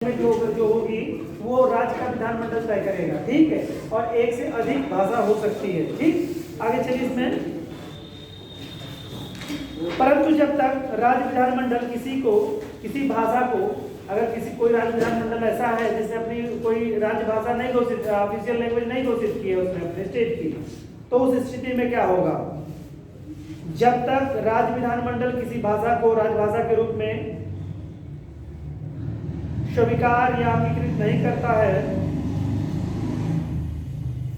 जो होगी वो राज्य का विधानमंडल तय करेगा, ठीक है। और एक से अधिक भाषा हो सकती है, ठीक। आगे चलिए इसमें, परंतु जब तक राज्य विधानमंडल किसी भाषा को, अगर कोई राज्य विधानमंडल ऐसा है जिसने अपनी कोई राज्य भाषा नहीं घोषित, ऑफिशियल लैंग्वेज नहीं घोषित की है उसने अपने स्टेट की, तो उस स्थिति में क्या होगा? जब तक राज्य विधानमंडल किसी भाषा को राजभाषा के रूप में स्वीकार या अंगीकृत नहीं करता है,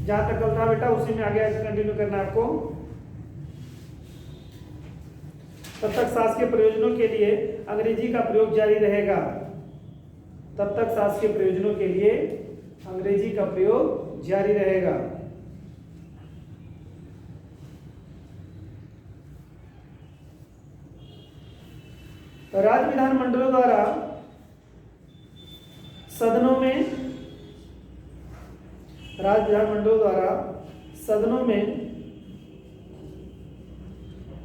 जहां तक कल था बेटा उसी में आगे कंटिन्यू करना है आपको, तब तक शासकीय प्रयोजनों के लिए अंग्रेजी का प्रयोग जारी रहेगा। तब तक शासकीय प्रयोजनों के लिए अंग्रेजी का प्रयोग जारी रहेगा। राज्य विधानमंडलों द्वारा सदनों में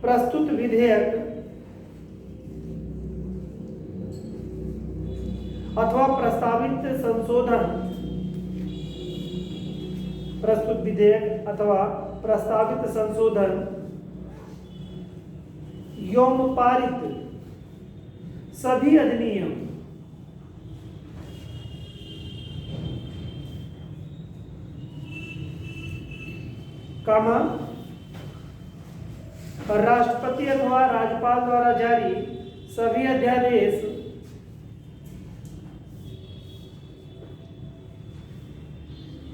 प्रस्तुत विधेयक अथवा प्रस्तावित संशोधन एवं पारित सभी अधिनियम राष्ट्रपति अथवा राज्यपाल द्वारा जारी सभी अध्यादेश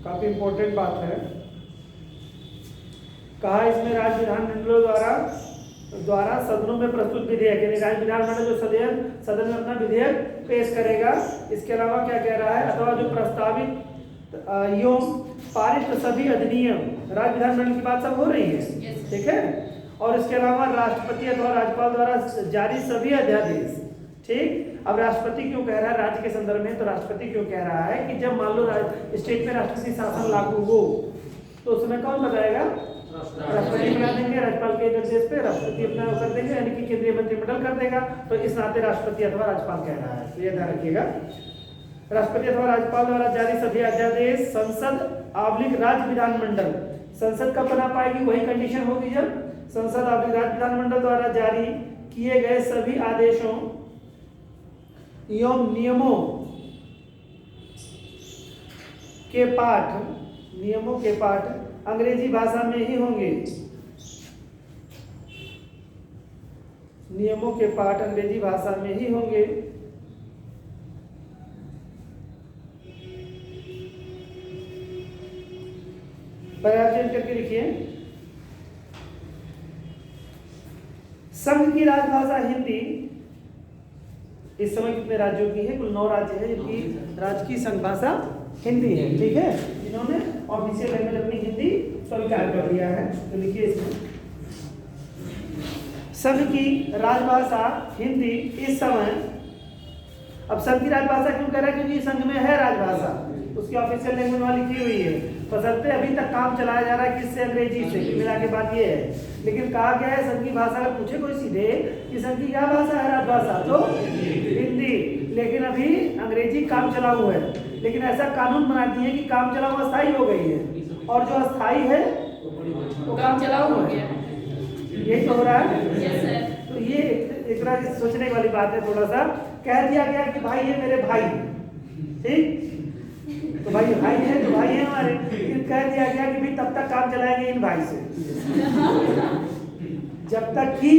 काफी इंपॉर्टेंट बात है, कहा इसमें राज्य विधानमंडलों द्वारा सदनों में प्रस्तुत विधेयक, यानी राज्य विधानमंडल जो सदन में अपना विधेयक पेश करेगा, इसके अलावा क्या कह रहा है, अथवा जो प्रस्तावित एवं पारित सभी अधिनियम, राज्य विधानमंडल की बात सब हो रही है, ठीक है। और इसके अलावा राष्ट्रपति अथवा राज्यपाल द्वारा जारी सभी अध्यादेश, ठीक। अब राष्ट्रपति क्यों कह रहा है राज्य के संदर्भ में? तो राष्ट्रपति क्यों कह रहा है कि जब मान लो स्टेट में राष्ट्रपति शासन लागू हो तो उसमें कौन बताएगा? राष्ट्रपति बना देंगे, राज्यपाल के निर्देश पे राष्ट्रपति अपना कर देंगे, यानी कि केंद्रीय मंत्रिमंडल कर देगा। तो इस नाते राष्ट्रपति अथवा राज्यपाल कह रहा है, तो ये ध्यान रखिएगा। राष्ट्रपति अथवा राज्यपाल द्वारा जारी सभी अध्यादेश संसद राज्य विधानमंडल, संसद कब बना पाएगी? वही कंडीशन होगी जब संसद राज्य विधानमंडल द्वारा जारी किए गए सभी आदेशों एवं नियमों के पाठ अंग्रेजी भाषा में ही होंगे। नियमों के पाठ अंग्रेजी भाषा में ही होंगे। पैराग्राफ करके लिखिए, संघ की राजभाषा हिंदी इस समय कितने राज्यों की है? कुल 9 राज्य है जिनकी राज्य की संघ भाषा हिंदी है, ठीक है, जिन्होंने ऑफिशियल लैंग्वेज अपनी हिंदी स्वीकार कर लिया है। तो लिखिए इसमें, संघ की राजभाषा हिंदी इस समय, अब संघ की राजभाषा क्यों कह रहा है? क्योंकि संघ में है राजभाषा, उसकी ऑफिशियल लैंग्वेज वहां लिखी हुई है, बशर्ते अभी तक काम चलाया जा रहा है किससे? अंग्रेजी से। मिला के बात ये है, लेकिन कहा गया है संघ की भाषा, अगर पूछे कोई सीधे कि संघ की क्या भाषा है राजभाषा, तो हिंदी, लेकिन अभी अंग्रेजी काम चलाऊ है। लेकिन ऐसा कानून बना दिए कि काम चलाऊ अस्थायी हो गई है, और जो अस्थायी है वो काम चलाऊ है, यही तो हो रहा है। तो ये एक तरह से सोचने वाली बात है। थोड़ा सा कह दिया गया कि भाई ये मेरे भाई, ठीक, तो भाई है तो भाई है हमारे, लेकिन कह दिया गया कि भाई तब तक काम चलाएंगे इन भाई से जब तक कि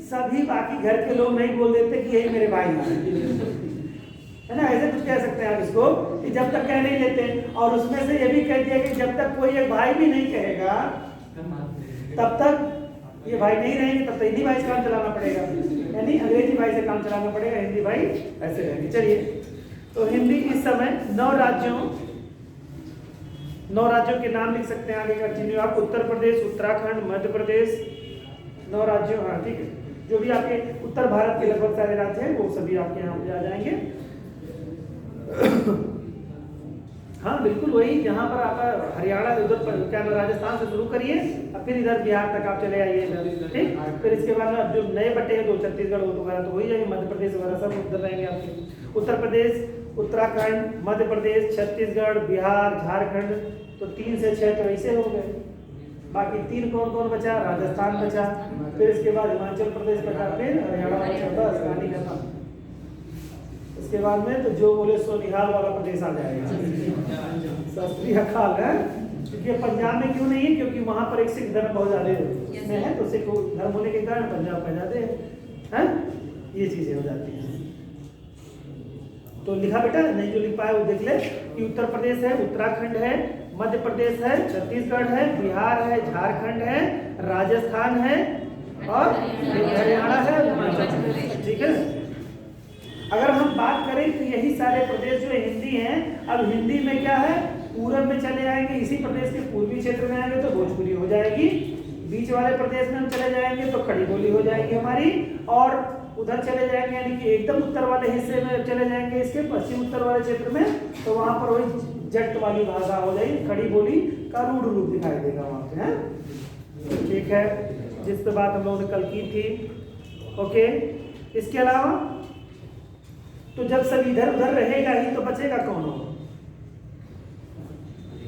सभी बाकी घर के लोग नहीं बोल देते कि यही मेरे भाई है ना, ऐसे कुछ कह सकते हैं आप इसको, कि जब तक कह नहीं लेते। और उसमें से ये भी कह दिया कि जब तक कोई एक भाई भी नहीं कहेगा तब तक ये भाई नहीं रहेंगे, तब तक हिंदी भाई से काम चलाना पड़ेगा, यानी अंग्रेजी भाई से काम चलाना पड़ेगा, हिंदी भाई ऐसे रहेंगे। चलिए, तो हिंदी इस समय 9 राज्यों के नाम लिख सकते हैं। आगे कंटिन्यू आप, उत्तर प्रदेश, उत्तराखंड, मध्य प्रदेश, 9 राज्यों, हाँ ठीक है, जो भी आपके उत्तर भारत के लगभग सारे राज्य हैं वो सभी आपके यहाँ पे आ जाएंगे। हाँ बिल्कुल वही, जहाँ पर आपका हरियाणा उधर क्या राजस्थान से शुरू करिए, अब फिर इधर बिहार तक आप चले आइए, ठीक। फिर इसके बाद में अब जो नए बटे हैं, 2 छत्तीसगढ़ हो वगैरह तो वही जाएंगे, मध्य प्रदेश वगैरह सब उधर रहेंगे आपके। उत्तर प्रदेश उत्तराखंड, मध्य प्रदेश, छत्तीसगढ़, बिहार, झारखंड, तो 3 से 6 तो ऐसे हो गए। बाकी 3 कौन कौन बचा? राजस्थान बचा, फिर इसके बाद हिमाचल प्रदेश बचा, फिर हरियाणा बचा, बस कहानी खत्म। इसके बाद में तो जो बोले सो निहाल वाला प्रदेश आ जाएगा। शास्त्रीय अकाल है, क्योंकि पंजाब में क्यों नहीं है? क्योंकि वहां पर एक सिख धर्म बहुत ज्यादा है, तो सिख धर्म होने के कारण पंजाब में ज्यादा है, ये चीजें हो जाती हैं। तो लिखा बेटा, नहीं जो लिख पाया वो देख ले कि उत्तर प्रदेश है, उत्तराखंड है, मध्य प्रदेश है, छत्तीसगढ़ है, बिहार है, झारखंड है, राजस्थान है और हरियाणा है, हिमाचल प्रदेश। ठीक है, अगर हम बात करें तो यही सारे प्रदेश जो हिंदी हैं। अब हिंदी में क्या है? पूरब में चले जाएंगे, इसी प्रदेश के पूर्वी क्षेत्र में आएंगे तो भोजपुरी हो जाएगी, बीच वाले प्रदेश में हम चले जाएंगे तो खड़ी बोली हो जाएगी हमारी, और उधर चले जाएंगे यानी कि एकदम उत्तर वाले हिस्से में चले जाएंगे इसके पश्चिम उत्तर वाले क्षेत्र में, तो वहां पर वही जट वाली भाषा हो जाएगी, खड़ी बोली का रूढ़ रूप दिखाई देगा वहां पे, है। ठीक है, जिस पे बात हम लोगों ने कल की थी। ओके, इसके अलावा तो जब सब इधर उधर रहेगा ही तो बचेगा कौन हो?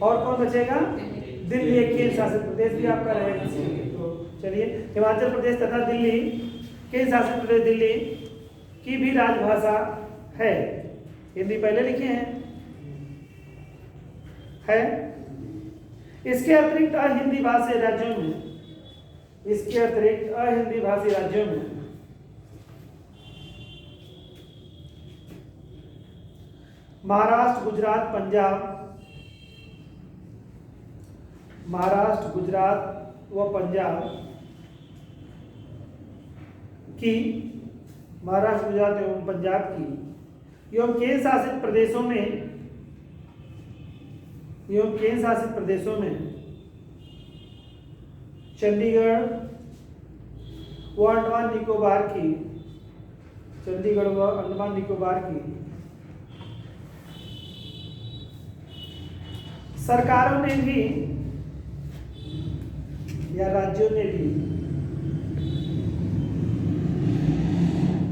और कौन बचेगा? दिल्ली एक केंद्र शासित प्रदेश भी आपका रहेगा। तो चलिए, हिमाचल प्रदेश तथा दिल्ली केंद्र शासित प्रदेश दिल्ली की भी राजभाषा है। हिंदी पहले लिखे हैं, है। इसके अतिरिक्त अहिंदी भाषी राज्यों में, इसके अतिरिक्त अहिंदी भाषी राज्यों में महाराष्ट्र, गुजरात, पंजाब, महाराष्ट्र, गुजरात व पंजाब की, महाराष्ट्र, गुजरात एवं पंजाब की एवं केंद्र शासित प्रदेशों में, एवं केंद्र शासित प्रदेशों में चंडीगढ़ व अंडमान निकोबार की, चंडीगढ़ व अंडमान निकोबार की सरकारों ने भी या राज्यों ने भी,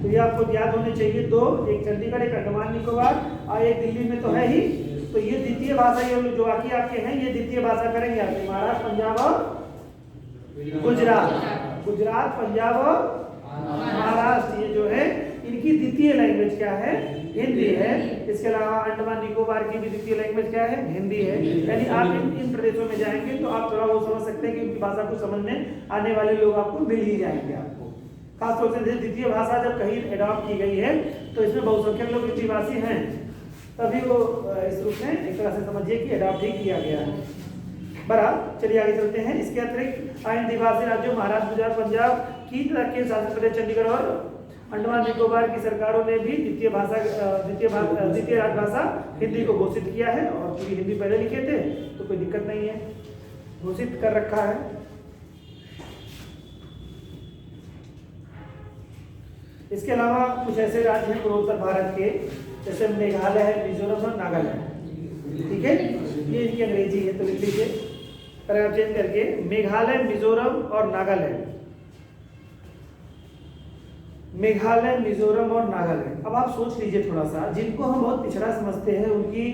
तो ये आपको याद होने चाहिए दो, एक चंडीगढ़, एक अंडमान निकोबार, और एक दिल्ली में तो है ही। तो ये द्वितीय भाषा, ये जो बाकी आपके हैं ये द्वितीय भाषा करेंगे आपके, महाराष्ट्र, पंजाब और गुजरात, गुजरात, पंजाब और महाराष्ट्र, ये जो है इनकी द्वितीय लैंग्वेज क्या है? हिंदी है। इसके अलावा अंडमान निकोबार की भी द्वितीय लैंग्वेज क्या है? हिंदी है। यानी आप इन प्रदेशों में जाएंगे तो आप थोड़ा वो समझ सकते हैं कि उनकी भाषा को समझने आने वाले लोग आपको मिल ही जाएंगे। आपको खासतौर से द्वितीय भाषा जब कहीं एडॉप्ट की गई है तो इसमें बहुसंख्यक लोग हिंदी भाषी हैं, तभी वो इस रूप में एक तरह से समझिए कि एडॉप्ट ही किया गया है। बराबर, चलिए आगे चलते हैं। इसके अतिरिक्त हिंदी भाषी राज्यों महाराष्ट्र, गुजरात, पंजाब की तरह के शासित प्रदेश चंडीगढ़ और अंडमान निकोबार की सरकारों ने भी द्वितीय राजभाषा हिंदी को घोषित किया है, और पूरी हिंदी पहले लिखे थे तो कोई दिक्कत नहीं है, घोषित कर रखा है। इसके अलावा कुछ ऐसे राज्य हैं पूर्वोत्तर भारत के, जैसे मेघालय है, मिजोरम और नागालैंड। ठीक है, ये इनकी अंग्रेजी है तो लिख लीजिए, पैराग्राफ चेंज करके मेघालय, मिजोरम और नागालैंड, मेघालय, मिजोरम और नागालैंड। अब आप सोच लीजिए थोड़ा सा, जिनको हम बहुत पिछड़ा समझते हैं उनकी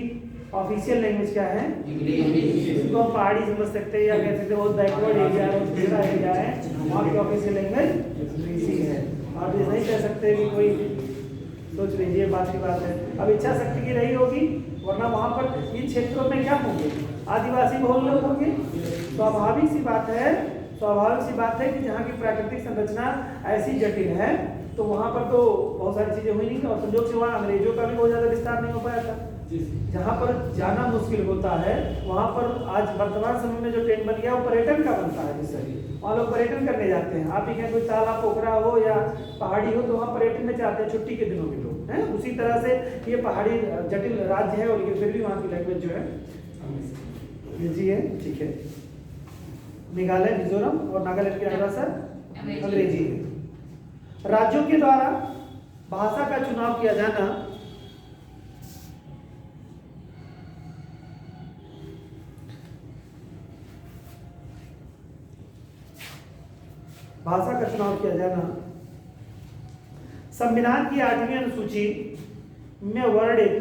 ऑफिशियल लैंग्वेज क्या है? जिनको हम पहाड़ी समझ सकते हैं या कह सकते हैं बहुत बैकवर्ड एरिया है, बहुत पिछड़ा एरिया है, वहाँ की ऑफिशियल लैंग्वेज अंग्रेजी है। आप ये नहीं कह सकते कि कोई, सोच लीजिए, बात की बात है। अब इच्छा शक्ति की रही होगी, वरना वहाँ पर इन क्षेत्रों में क्या होंगे? आदिवासी बहुल लोग होंगे। स्वाभाविक सी बात है, स्वाभाविक सी बात है कि जहाँ की प्राकृतिक संरचना ऐसी जटिल है तो वहाँ पर तो बहुत सारी चीजें हुई नहीं, और संयोग से वहाँ अंग्रेजों का भी बहुत ज्यादा विस्तार नहीं हो पाया था। जहाँ पर जाना मुश्किल होता है वहाँ पर आज वर्तमान समय में जो ट्रेंड बन गया वो पर्यटन का बनता है, जिससे वहाँ लोग पर्यटन करने जाते हैं। आप ही कहें कोई तालाब, पोखरा हो या पहाड़ी हो तो वहाँ पर्यटन में जाते हैं छुट्टी के दिनों में लोग, हैं। उसी तरह से ये पहाड़ी जटिल राज्य है, और लेकिन फिर भी वहाँ की लैंग्वेज जो है अंग्रेजी है। ठीक है, मेघालय, मिजोरम और नागालैंड की भाषा अंग्रेजी है। राज्यों के द्वारा भाषा का चुनाव किया जाना संविधान की 8वीं अनुसूची में वर्णित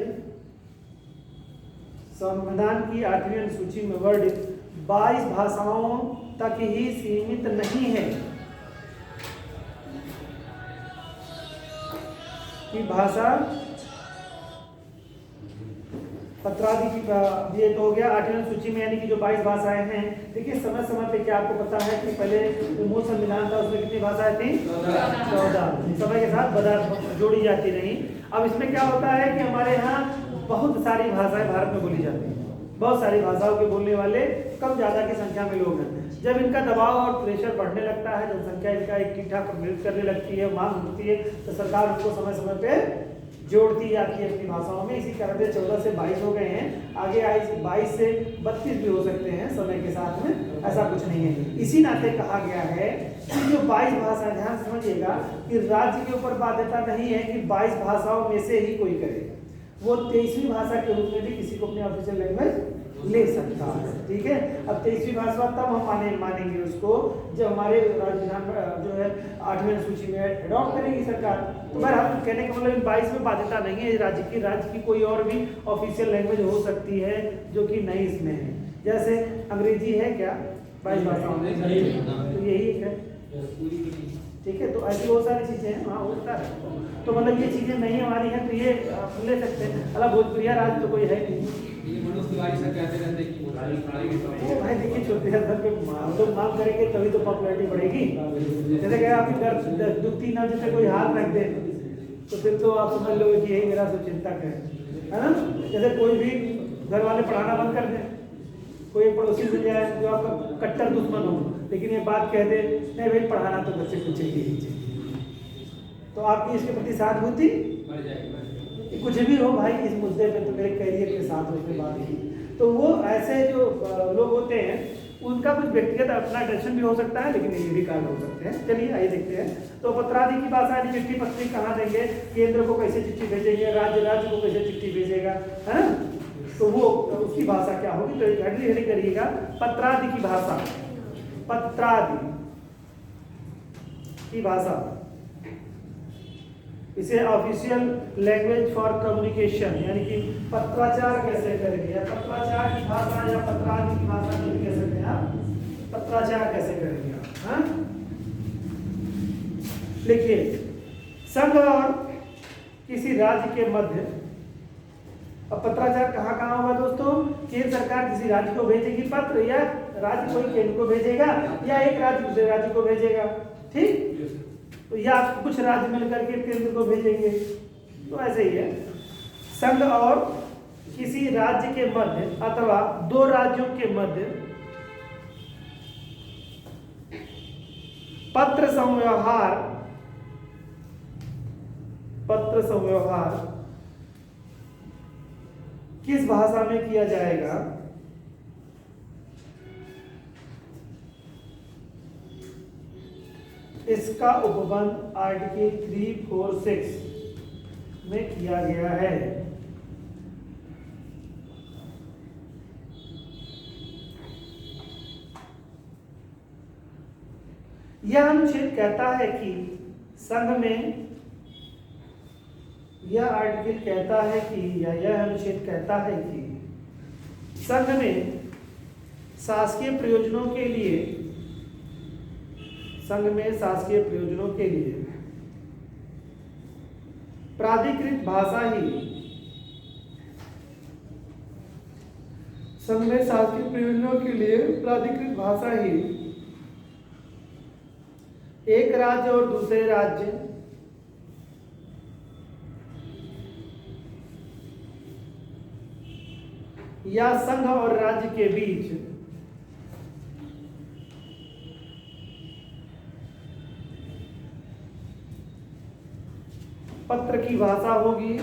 संविधान की 8वीं अनुसूची में वर्णित 22 भाषाओं तक ही सीमित नहीं है कि भाषा पत्रादि की, ये तो हो गया 8वीं अनुसूची में, यानी कि जो 22 भाषाएं हैं। देखिए समय समय पे क्या आपको पता है कि पहले जो मूल संविधान था उसमें कितनी भाषाएं थी? 14। समय के साथ जोड़ी जाती रही। अब इसमें क्या होता है कि हमारे यहाँ बहुत सारी भाषाएं भारत में बोली जाती हैं, बहुत सारी भाषाओं के बोलने वाले कम ज़्यादा की संख्या में लोग हैं। जब इनका दबाव और प्रेशर बढ़ने लगता है, जनसंख्या इनका एक ठीक ठाक मृत करने लगती है, मांग होती है, तो सरकार उनको समय समय पे जोड़ती जाती है अपनी भाषाओं में। इसी कारण से 14 से 22 हो गए हैं, आगे 22 से 32 भी हो सकते हैं समय के साथ में, ऐसा कुछ नहीं है। इसी नाते कहा गया है कि जो 22 भाषा, ध्यान से समझिएगा कि राज्य के ऊपर बाध्यता नहीं है कि 22 भाषाओं में से ही कोई करे, वो 23वीं भाषा के रूप में भी किसी को अपने ऑफिशियल लैंग्वेज ले सकता है। ठीक है, अब 23वीं भाषा तब हम मानेंगे उसको जब हमारे राजधान जो है 8वीं अनुसूची में अडॉप्ट करेगी सरकार। तो बहरहाल कहने का मतलब 22 में बाध्यता नहीं है राज्य की कोई और भी ऑफिशियल लैंग्वेज हो सकती है जो कि नहीं इसमें है। जैसे अंग्रेजी है क्या 22 भाषाओं में? तो यही एक है। ठीक है, तो ऐसी बहुत सारी चीजें हैं, हाँ होता है। तो मतलब ये चीजें नहीं हमारी हैं तो ये ले सकते हैं। अला भोजपुरिया राज्य तो कोई है नहीं। भाई देखिए छोटे स्तर पे हम लोग मांग करेंगे तभी तो पॉपुलैरिटी बढ़ेगी। जैसे कि आपकी दुखती ना जैसे कोई हाथ रख दे तो फिर तो आप समझ लो कि यही मेरा शुभचिंतक है ना। जैसे कोई भी घर वाले पढ़ाना बंद कर दें, कोई पड़ोसी मिल जाए जो आपका कट्टर दुश्मन हो, लेकिन ये बात कह दे नहीं भाई पढ़ाना तो बच्चे को चाहिए, तो आपकी इसके प्रति सहानुभूति कुछ भी हो भाई इस मुद्दे पे तो मेरे कैरियर के साथ उसके बाद ही। तो वो ऐसे जो लोग होते हैं उनका कुछ व्यक्तिगत अपना टेंशन भी हो सकता है, लेकिन ये भी कारण हो सकते हैं। चलिए आइए देखते हैं। तो पत्रादि की भाषा यानी चिट्ठी पत्री कहाँ देंगे, केंद्र को कैसे चिट्ठी भेजेंगे, राज्य को कैसे चिट्ठी भेजेगा, है ना। तो वो उसकी भाषा क्या होगी, तो हेडिंग करिएगा पत्रादि की भाषा। पत्रादि की भाषा, इसे ऑफिशियल लैंग्वेज फॉर कम्युनिकेशन, यानी कि पत्राचार कैसे करेंगे, या पत्राचार की भाषा या पत्रादि की भाषा जो भी कह सकते हैं आप, पत्राचार कैसे करेंगे आप, हाँ। लिखिए, संघ और किसी राज्य के मध्य, अब पत्राचार कहाँ कहाँ होगा दोस्तों, केंद्र सरकार किसी राज्य को भेजेगी पत्र, या राज्य कोई केंद्र को भेजेगा, या एक राज्य दूसरे राज्य को भेजेगा, ठीक, तो या कुछ राज्य मिलकर के केंद्र को भेजेंगे। तो ऐसे ही है, संघ और किसी राज्य के मध्य अथवा दो राज्यों के मध्य पत्र संव्यवहार किस भाषा में किया जाएगा, इसका उपबंध आर्टिकल 346 में किया गया है। यह अनुच्छेद कहता है कि संघ में, यह आर्टिकल कहता है कि, या यह अनुच्छेद कहता है कि संघ में शासकीय प्रयोजनों के लिए, संघ में शासकीय प्रयोजनों के लिए प्राधिकृत भाषा ही, संघ में शासकीय प्रयोजनों के लिए प्राधिकृत भाषा ही एक राज्य और दूसरे राज्य या संघ और राज्य के बीच पत्र की भाषा होगी,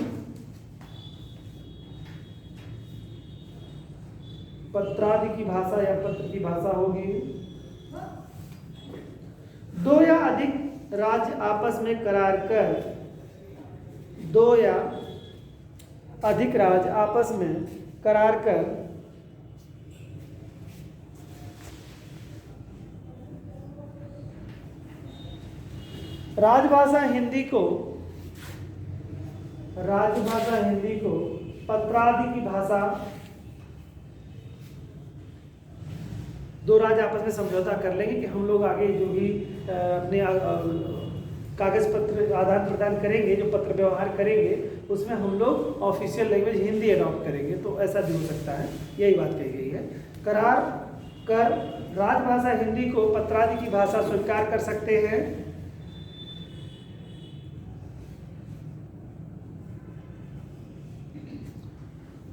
पत्रादि की भाषा या पत्र की भाषा होगी। दो या अधिक राज्य आपस में करार कर, दो या अधिक राज्य आपस में करार कर राजभाषा हिंदी को पत्रादि की भाषा दो राज्य आपस में समझौता कर लेंगे कि हम लोग आगे जो भी अपने कागज पत्र आदान प्रदान करेंगे, जो पत्र व्यवहार करेंगे, उसमें हम लोग ऑफिशियल लैंग्वेज हिंदी अडॉप्ट करेंगे। तो ऐसा भी हो सकता है, यही बात कही गई है। करार कर राजभाषा हिंदी को पत्रादि की भाषा स्वीकार कर सकते हैं।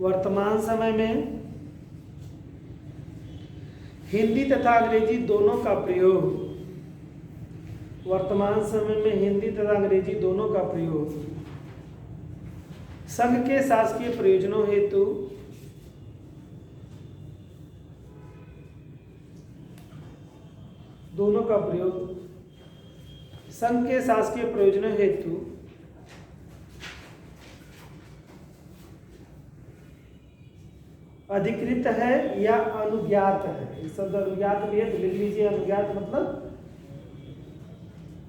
वर्तमान समय में हिंदी तथा अंग्रेजी दोनों का प्रयोग, वर्तमान समय में हिंदी तथा अंग्रेजी दोनों का प्रयोग संघ के शासकीय प्रयोजनों हेतु दोनों का प्रयोग संघ के शासकीय प्रयोजनों हेतु अधिकृत है या अनुज्ञात है। इस शब्द अनुज्ञात भी है तो लिख लीजिए, अनुज्ञात मतलब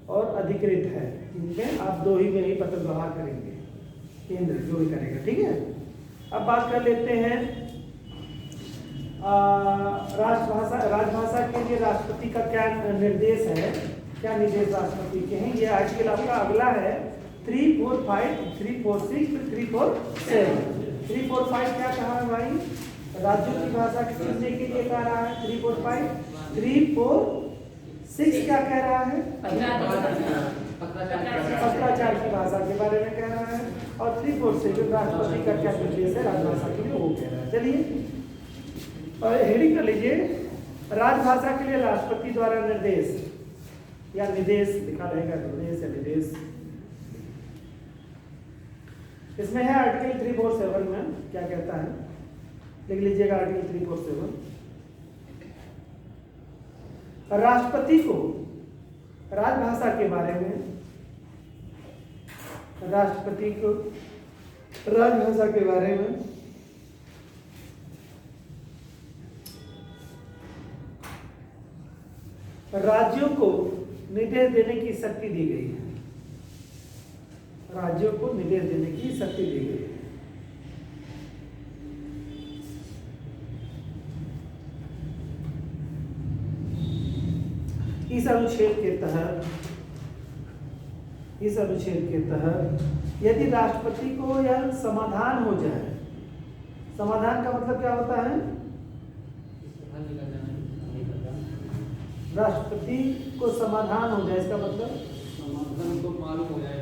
और अधिकृत है, ठीक है। आप दो ही में ही पत्र व्यवहार करेंगे, केंद्र जो भी करेगा, ठीक है। अब बात कर लेते हैं राजभाषा के लिए राष्ट्रपति का क्या निर्देश है, क्या निर्देश राष्ट्रपति के हैं। ये आर्टिकल आपका अगला है 345, 346, 347। 345 क्या कहा है भाई, राज्यों की भाषा चुनने के लिए कह रहा है 345। 346 क्या कह रहा है, पत्राचार की भाषा के बारे में कह रहा है। और 346 राष्ट्रपति का क्या निर्देश है राजभाषा के लिए, वो कह रहा है। चलिए और हेडिंग कर लीजिए, राजभाषा के लिए राष्ट्रपति द्वारा निर्देश या निदेश लिखा रहेगा, निर्देश या निदेश। इसमें है आर्टिकल 347 में क्या कहता है, लिख लीजिएगा आर्टिकल 347। राष्ट्रपति को राजभाषा के बारे में, राष्ट्रपति को राजभाषा के बारे में राज्यों को निर्देश देने की शक्ति दी गई है, राज्यों को निर्देश देने की शक्ति दी गई है। इस अनुच्छेद के तहत यदि राष्ट्रपति को यह समाधान हो जाए, समाधान का मतलब क्या होता है, राष्ट्रपति को समाधान हो जाए, इसका मतलब समाधान तो मालूम हो जाए,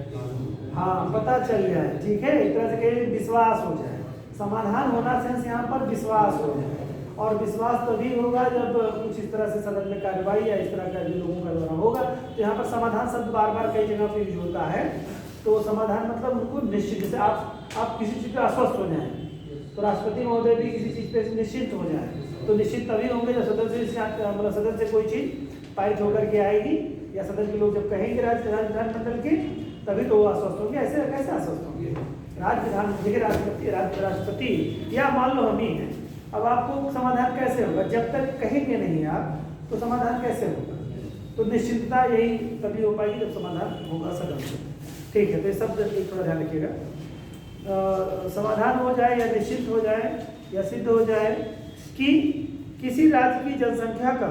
हाँ पता चल जाए, ठीक है। एक तरह से कहीं विश्वास हो जाए, समाधान होना सेंस यहाँ पर विश्वास हो जाए। और विश्वास तभी होगा जब कुछ इस तरह से सदन में कार्रवाई या इस तरह का जो लोगों का द्वारा होगा। तो यहाँ पर समाधान शब्द बार बार कई जगह पर यूज होता है। तो समाधान मतलब उनको निश्चित, जैसे आप किसी चीज़ पर आश्वस्त हो जाएं, तो राष्ट्रपति महोदय भी किसी चीज़ पे निश्चित हो जाए, तो निश्चित तभी होंगे जब सदन से मतलब सदन से कोई चीज़ पारित होकर के आएगी या सदन के लोग जब कहेंगे राज्य विधानमंडल के, तभी तो वो आश्वस्त होंगे। ऐसे कैसे आश्वस्त होंगे, राष्ट्रपति या मान लो हम ही हैं, अब आपको समाधान कैसे होगा, जब तक कहेंगे नहीं आप तो समाधान कैसे होगा। तो निश्चितता यही तभी हो पाएगी जब समाधान होगा सदन से, ठीक है। तो ये शब्द एक थोड़ा ध्यान रखिएगा, समाधान हो जाए या निश्चित हो जाए या सिद्ध हो जाए कि किसी राज्य की जनसंख्या का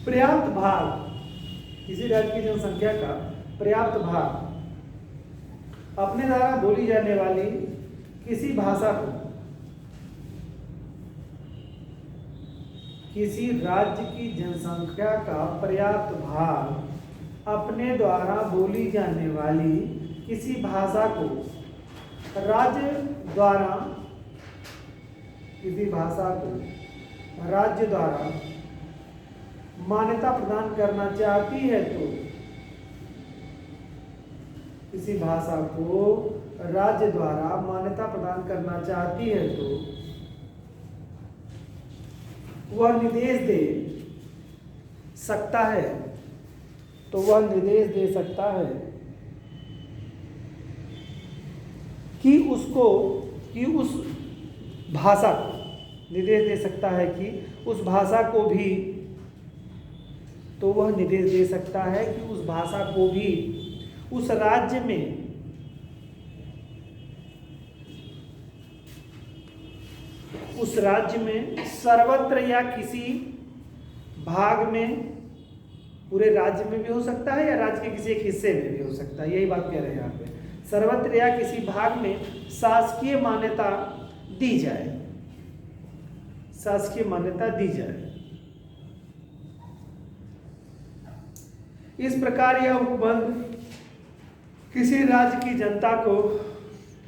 पर्याप्त भाग, किसी राज्य की जनसंख्या का पर्याप्त भाग अपने द्वारा बोली जाने वाली किसी भाषा को, किसी राज्य की जनसंख्या का पर्याप्त भाग अपने द्वारा बोली जाने वाली किसी भाषा को राज्य द्वारा, किसी भाषा को राज्य द्वारा मान्यता प्रदान करना चाहती है, तो किसी भाषा को राज्य द्वारा मान्यता प्रदान करना चाहती है तो वह निर्देश दे सकता है, तो वह निर्देश दे सकता है कि उसको, कि उस भाषा को निर्देश दे सकता है कि उस भाषा को भी, तो वह निर्देश दे सकता है कि उस भाषा को भी उस राज्य में उस राज्य में सर्वत्र या किसी भाग में, पूरे राज्य में भी हो सकता है या राज्य के किसी एक हिस्से में भी हो सकता है, यही बात कह रहे हैं यहाँ पे। सर्वत्र या किसी भाग में शासकीय मान्यता दी जाए, शासकीय मान्यता दी जाए। इस प्रकार यह उपबंध किसी राज्य की जनता को,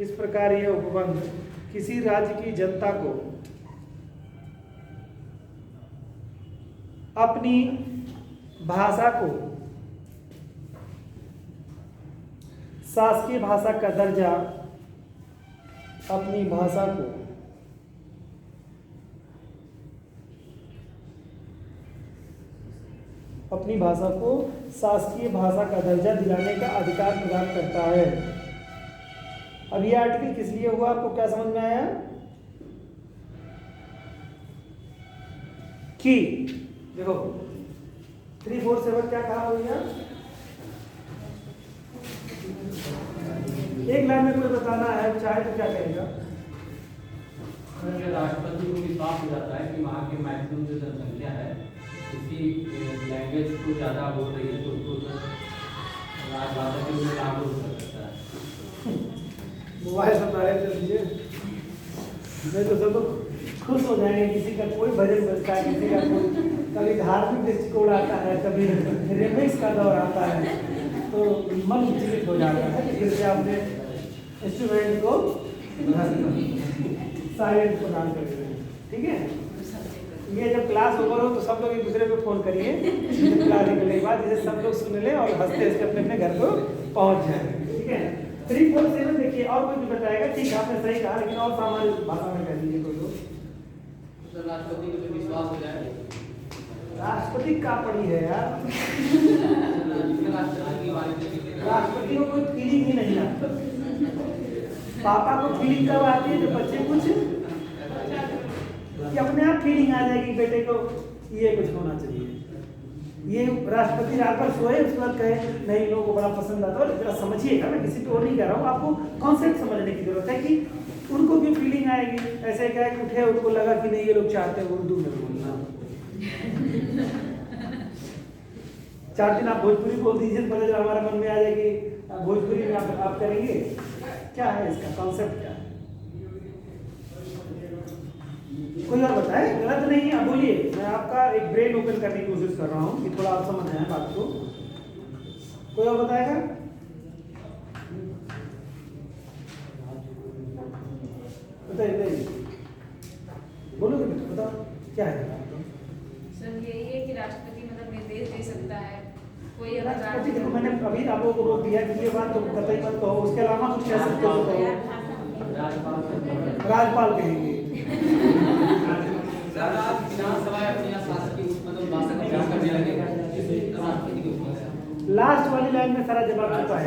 इस प्रकार यह उपबंध किसी राज्य की जनता को अपनी भाषा को शासकीय भाषा का दर्जा, अपनी भाषा को शासकीय भाषा का दर्जा दिलाने का अधिकार प्रदान करता है। अब ये आर्टिकल किस लिए हुआ, आपको क्या समझ में आया? कि देखो 347 क्या कहा भैया? एक लाइन में कोई बताना है चाहे तो क्या कहेगा? राष्ट्रपति को विश्वास हो जाता है कि वहाँ की मैक्सिमम जो जनसंख्या है इसी लैंग्वेज को ज़्यादा बोल रही है, तो उसको राजभाषा के लिए लागू हो सकता है। मोबाइल सप्लाई कर दीजिए, नहीं तो सब खुश हो जाएंगे। किसी का कोई भजन बजता है, किसी का कोई कभी धार्मिक दृष्टिकोण आता है, कभी रिमिक्स का दौर आता है, तो मन विचलित हो जाता है। फिर से आपने इंस्ट्रूमेंट को साइलेंट प्रदान कर दें, ठीक है? ये जब क्लास ओवर हो तो सब लोग एक दूसरे को फोन करिए क्लास निकलने के बाद, जिसे सब लोग सुन ले और हंसते हंसते अपने अपने घर को पहुंच जाए, ठीक है? 347 देखिए, और कोई भी बताएगा? ठीक है, आपने सही कहा, लेकिन और सामान्य भाषा में कह दीजिए कोई लोग। राष्ट्रपति को तो विश्वास हो जाए। राष्ट्रपति का पड़ी है यार, राष्ट्रपति को कोई फीलिंग ही नहीं आता। पापा को फीलिंग कब आती है? जब बच्चे कुछ कि अपने आप फीलिंग आ जाएगी बेटे को ये कुछ होना चाहिए। ये राष्ट्रपति रात भर सोए, उसके बाद कहे नहीं लोगों को बड़ा पसंद आता है। जरा समझिएगा, मैं किसी पे और नहीं कह रहा हूँ, आपको कॉन्सेप्ट समझने की जरूरत है कि उनको भी फीलिंग आएगी। ऐसे क्या है, उठे उनको लगा कि नहीं ये लोग चाहते हैं उर्दू में बोलना। 4 दिन आप भोजपुरी बोल दीजिए तो पता चला हमारे मन में आ जाएगी भोजपुरी में आप करेंगे। क्या है इसका कॉन्सेप्ट, क्या है? कोई और बताए? गलत नहीं है, बोलिए। मैं आपका एक ब्रेन ओपन करने की कोशिश कर रहा हूँ कि थोड़ा आप समझ जाए बात को। कोई और बताएगा? बताइए, बोलोगे बेटा, बताओ क्या है? सर यही है कि राष्ट्रपति मतलब निर्देश दे सकता है कोई राष्ट्रपति। देखो मैंने अभी आप लोगों को रोक दिया कि ये बात तो कतई मत कहो, उसके अलावा कुछ कह सकते हो तो राज्यपाल कहेंगे। लास्ट वाली लाइन में सारा जवाब छुपा है।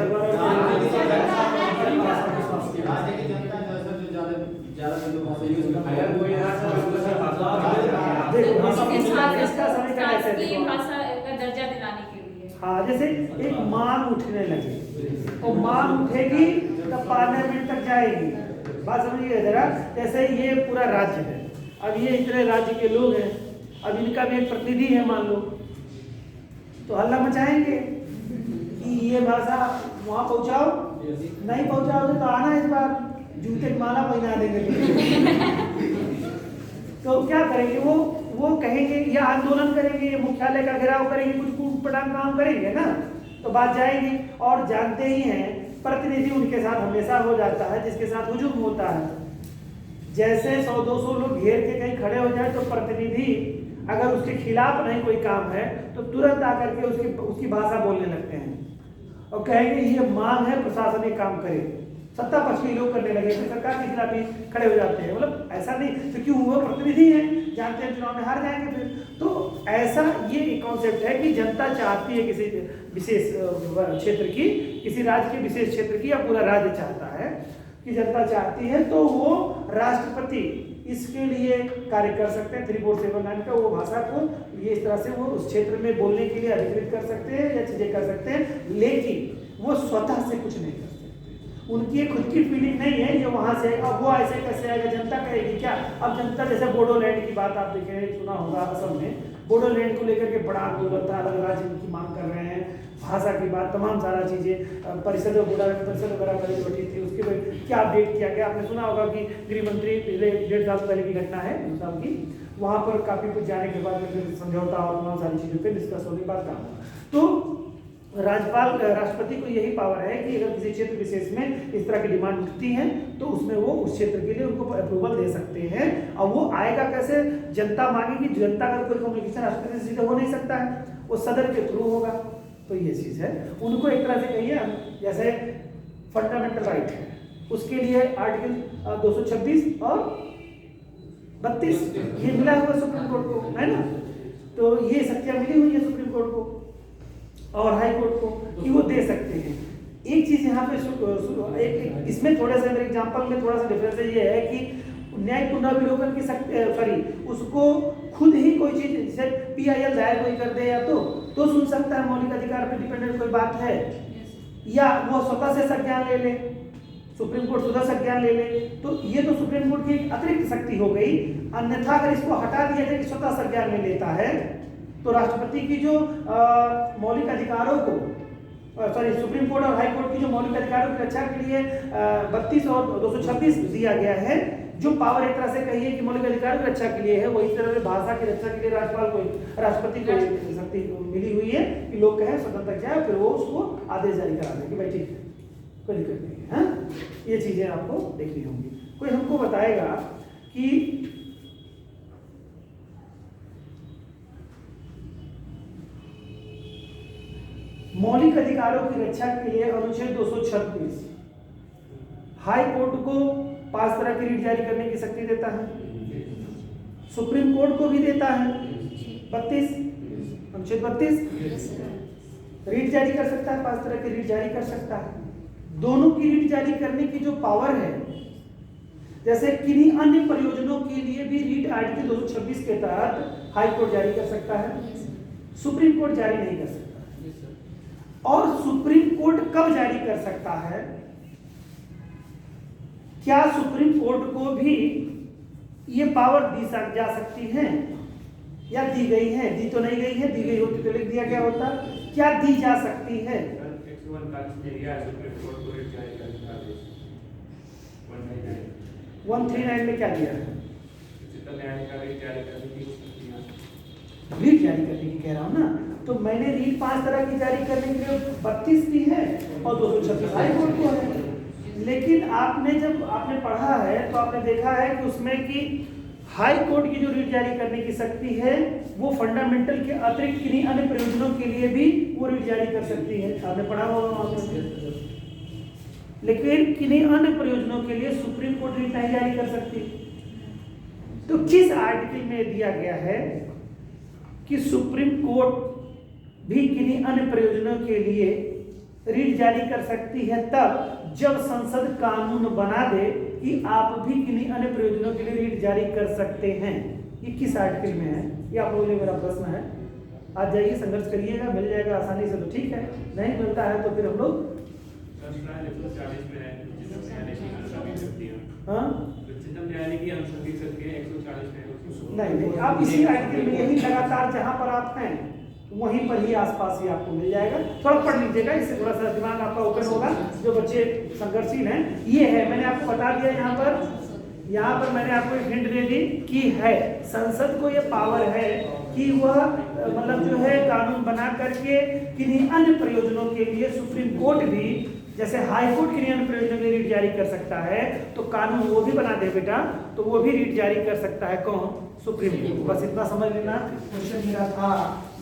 हाँ, जैसे एक मान उठने लगे और मान उठेगी तो पार्लियामेंट तक जाएगी। बात समझिए जरा। जैसे ये पूरा राज्य है, अब ये इतने राज्य के लोग हैं, अब इनका भी एक प्रतिनिधि है मान लो, तो हल्ला मचाएंगे कि ये भाषा वहाँ पहुँचाओ, नहीं पहुँचाओगे तो आना इस बार जूते की माला पहना देंगे। तो क्या करेंगे वो कहेंगे या आंदोलन करेंगे, मुख्यालय का घेराव करेंगे, कुछ कूटपटांग काम करेंगे ना, तो बात जाएगी। और जानते ही हैं प्रतिनिधि उनके साथ हमेशा हो जाता है जिसके साथ हुजूम होता है। जैसे 100-200 लोग घेर के कहीं खड़े हो जाए तो प्रतिनिधि अगर उसके खिलाफ नहीं कोई काम है तो तुरंत आकर के उसकी भाषा बोलने लगते हैं और कहेंगे ये मांग है प्रशासन ये काम करे। सत्ता पक्ष के लोग करने लगे, फिर सरकार के खिलाफ ही खड़े हो जाते हैं। मतलब ऐसा नहीं तो क्यों, वो प्रतिनिधि हैं, जानते हैं चुनाव में हार जाएंगे फिर। तो ऐसा ये कॉन्सेप्ट है कि जनता चाहती है किसी विशेष क्षेत्र की, किसी राज्य के विशेष क्षेत्र की, या पूरा राज्य चाहता है कि जनता चाहती है, तो वो राष्ट्रपति इसके लिए कार्य कर सकते हैं। 3479 का वो भाषा को ये इस तरह से वो उस क्षेत्र में बोलने के लिए अधिकृत कर सकते हैं या चीजें कर सकते हैं, लेकिन वो स्वतः से कुछ नहीं कर सकते। उनकी एक खुद की फीलिंग नहीं है, ये वहां से अब वो ऐसे कैसे आएगा, जनता कहेगी क्या। अब जनता जैसे बोडोलैंड की बात आप देखें, सुना होगा असम में बोडोलैंड को लेकर के बड़ा आंदोलन था, अलग राज्य की मांग कर रहे हैं, भाषा की बात, तमाम सारा चीजें, परिषद वगैरह बैठी थी, उसके बाद क्या अपडेट किया गया। आपने सुना होगा कि गृह मंत्री पिछले 1.5 साल पहले की घटना है 2 साल की, वहां पर काफी कुछ जाने के बाद में फिर समझौता और तमाम सारी चीजों पर डिस्कस होने के बाद काम हुआ। तो राज्यपाल राष्ट्रपति को यही पावर है कि अगर किसी क्षेत्र विशेष में इस तरह की डिमांड उठती है तो उसमें वो उस क्षेत्र के लिए उनको अप्रूवल दे सकते हैं। और वो आएगा कैसे, जनता मांगेगी, जनता का कोई कम्युनिकेशन राष्ट्रपति से सीधे हो नहीं सकता है, वो सदन के थ्रू होगा। तो ये चीज है, उनको एक तरह से कहिए जैसे फंडामेंटल राइट है, उसके लिए आर्टिकल 226 और 32 ये मिला हुआ सुप्रीम कोर्ट को, है ना। तो ये शक्तियां मिली हुई है सुप्रीम कोर्ट को और हाई कोर्ट को कि वो दे सकते हैं। एक चीज यहाँ पे एक इसमें थोड़ा सा मेरे एग्जांपल में थोड़ा सा डिफरेंस ये है कि न्यायिक पुनर्विलोकन की सॉरी उसको खुद ही कोई चीज जैसे PIL दायर कोई कर दे या तो सुन सकता है, मौलिक अधिकार पे डिपेंडेंट कोई बात है, या वो स्वतः से संज्ञान ले ले, सुप्रीम कोर्ट स्वतः संज्ञान ले ले, तो ये तो सुप्रीम कोर्ट की अतिरिक्त शक्ति हो गई। अन्यथा अगर इसको हटा दिया जाए कि स्वतः संज्ञान ले लेता है तो राष्ट्रपति की जो मौलिक अधिकारों को सुप्रीम कोर्ट और हाई कोर्ट की जो मौलिक अधिकारों की रक्षा के लिए 32 और 226 दिया गया है, जो पावर एक तरह से कहिए कि मौलिक अधिकारों की रक्षा के लिए है, वही तरह से भाषा की रक्षा के लिए राष्ट्रपति को शक्ति मिली हुई है कि लोग कहें सदन तक जाए, फिर वो उसको आदेश जारी करा दे कि भाई ठीक है, कोई दिक्कत नहीं है। ये चीजें आपको देखनी होंगी। कोई हमको बताएगा कि मौलिक अधिकारों की रक्षा के लिए अनुच्छेद 226 हाई कोर्ट को 5 तरह की रीट जारी करने की शक्ति देता है, सुप्रीम कोर्ट को भी देता है। 32 अनुच्छेद 32 रीट जारी कर सकता है, 5 तरह की रीट जारी कर सकता है। दोनों की रीट जारी करने की जो पावर है, जैसे किन्हीं अन्य प्रयोजनों के लिए भी रीट आर्टिकल 226 के तहत हाई कोर्ट जारी कर सकता है, सुप्रीम कोर्ट जारी नहीं कर सकता। और सुप्रीम कोर्ट कब जारी कर सकता है, क्या सुप्रीम कोर्ट को भी ये पावर दी जा सकती है या दी गई है? दी तो नहीं गई है, दी गई होती तो लिख दिया गया होता। क्या दी जा सकती है? 139 में क्या दिया है? रीट जारी करने की कह रहा हूं ना, तो मैंने रीट 5 तरह की जारी करने के लिए 32 दी है और 226 हाई कोर्ट को है। लेकिन जब आपने पढ़ा है तो आपने देखा है कि उसमें कि हाई कोर्ट की जो रीट जारी करने की शक्ति है वो फंडामेंटल के अतिरिक्त किन्हीं अन्य प्रयोजनों के लिए भी वो रीट जारी कर सकती है, आपने पढ़ा होगा। लेकिन किन्हीं अन्य प्रयोजनों के लिए सुप्रीम कोर्ट रीट नहीं जारी कर सकती। तो किस आर्टिकल में दिया गया है कि सुप्रीम कोर्ट भी किन्हीं अन्य प्रयोजनों के लिए रीट जारी कर सकती है? तब जब संसद कानून बना दे कि आप भी किन्हीं अन्य प्रयोजनों के लिए रीट जारी कर सकते हैं। ये किस आर्टिकल में है? ये आप लोगों के लिए मेरा प्रश्न है। आज जाइए संघर्ष करिएगा, मिल जाएगा आसानी से तो ठीक है, नहीं मिलता है तो फिर हम लोग नहीं, आप इसी आर्टिकल में यही लगातार जहां पर आप हैं वहीं पर ही आसपास ही आपको मिल जाएगा। थोड़ा पढ़ लीजिएगा, इससे थोड़ा सा दिमाग आपका ओपन होगा। जो बच्चे संघर्षशील हैं, ये है, मैंने आपको बता दिया यहाँ पर मैंने आपको एक हिंट दे दी कि है संसद को ये पावर है कि वह मतलब जो है कानून बना करके किन्हीं अन्य प्रयोजनों के लिए सुप्रीम कोर्ट भी, जैसे हाई कोर्ट किन्हीं अन्य प्रयोजनों के लिए रीट जारी कर सकता है, तो कानून वो भी बना दे बेटा, तो वो भी रीट जारी कर सकता है। कौन? Supreme court. बस इतना समझ लेना। क्वेश्चन मेरा था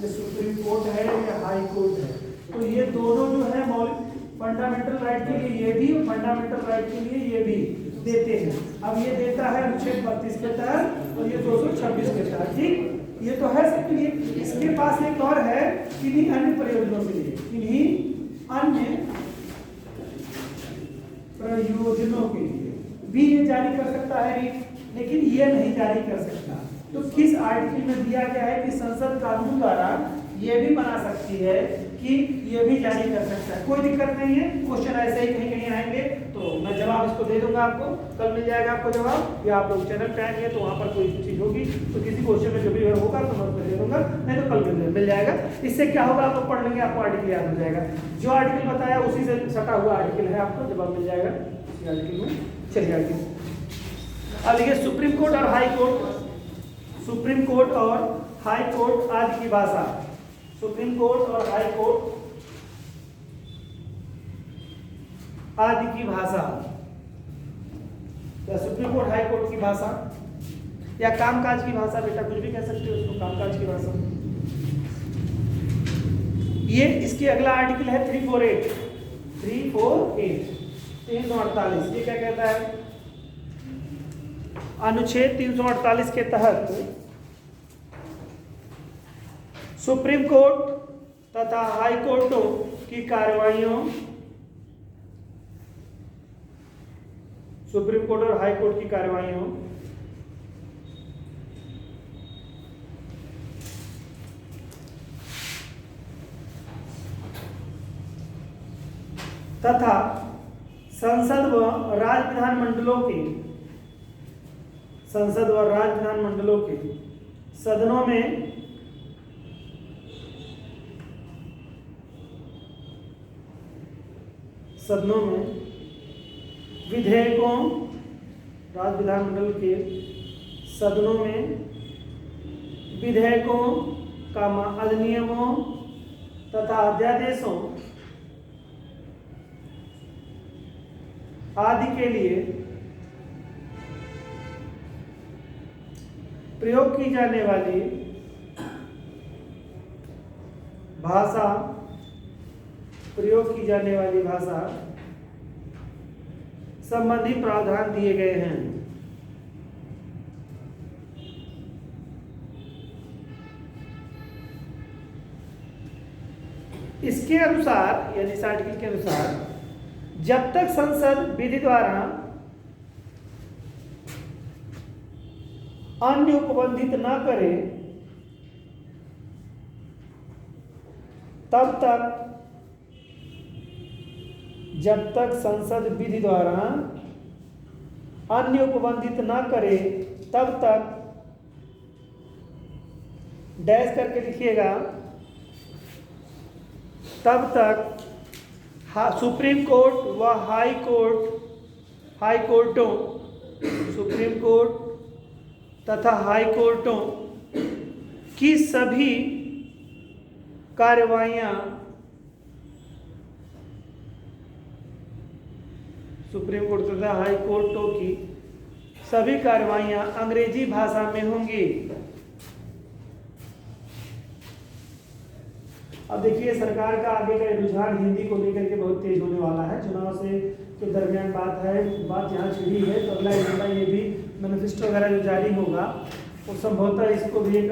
ये सुप्रीम कोर्ट है या हाई कोर्ट है, तो ये दोनों जो है मौलिक फंडामेंटल राइट के लिए ये भी और फंडामेंटल राइट के लिए ये भी देते हैं। अब ये देता है अनुच्छेद 32 के तहत और ये 226 के तहत। ठीक, ये तो है सबके लिए। इसके पास एक और है किन्हीं अन्य प्रयोजनों के लिए, किन्हीं अन्य प्रयोजनों के लिए भी ये जारी कर सकता है रीट, लेकिन ये नहीं जारी कर सकता। तो किस आर्टिकल में दिया गया है कि संसद कानून द्वारा ये भी बना सकती है कि ये भी जारी कर सकता है, कोई दिक्कत नहीं है। क्वेश्चन ऐसे ही कहीं कहीं आएंगे तो मैं जवाब इसको दे दूंगा आपको, कल मिल जाएगा आपको जवाब, या आप लोग चैनल पे आएंगे तो वहाँ पर कोई चीज़ होगी तो किसी क्वेश्चन में जो भी होगा तो मैं उसको दे दूंगा, नहीं तो कल मिल जाएगा। इससे क्या होगा, आप लोग पढ़ लेंगे, आपको आर्टिकल याद हो जाएगा। जो आर्टिकल बताया उसी से सटा हुआ आर्टिकल है, आपको जवाब मिल जाएगा उसी आर्टिकल में। चलिए आगे अब देखिए, सुप्रीम कोर्ट और हाई कोर्ट, सुप्रीम कोर्ट और हाई कोर्ट आदि की भाषा। सुप्रीम कोर्ट और हाई कोर्ट आदि की भाषा, या सुप्रीम कोर्ट हाई कोर्ट की भाषा, या कामकाज की भाषा, बेटा कुछ भी कह सकते हो उसको, कामकाज की भाषा। ये इसके अगला आर्टिकल है 348, 348। ये क्या कहता है, अनुच्छेद 348 के तहत सुप्रीम कोर्ट तथा हाई कोर्टों की कार्रवाइयों, सुप्रीम कोर्ट और हाई कोर्ट की कार्रवाइयों तथा संसद व राज्य विधानमंडलों के, संसद व राज्य विधानमंडलों के सदनों में विधेयकों, राज्य विधानमंडल के सदनों में विधेयकों का अधिनियमों तथा अध्यादेशों आदि के लिए प्रयोग की जाने वाली भाषा, प्रयोग की जाने वाली भाषा संबंधी प्रावधान दिए गए हैं। इसके अनुसार, यानी इस आर्टिकल के अनुसार, जब तक संसद विधि द्वारा अन्य उपबंधित न करे तब तक, जब तक संसद विधि द्वारा अन्य उपबंधित न करे तब तक, डैश करके लिखिएगा, तब तक सुप्रीम कोर्ट व हाई कोर्टों, सुप्रीम कोर्ट तथा हाई कोर्टों की सभी कार्रवाइयाँ, सुप्रीम कोर्ट तथा हाई कोर्टों की सभी कार्रवाइयाँ अंग्रेजी भाषा में होंगी। अब देखिए, सरकार का आगे का रुझान हिंदी को लेकर के बहुत तेज होने वाला है। चुनाव से के दरमियान बात यहाँ छिड़ी है, तो अगला एजेंडा ये भी मैनिफेस्टो वगैरह जो जारी होगा वो संभवतः इसको भी एक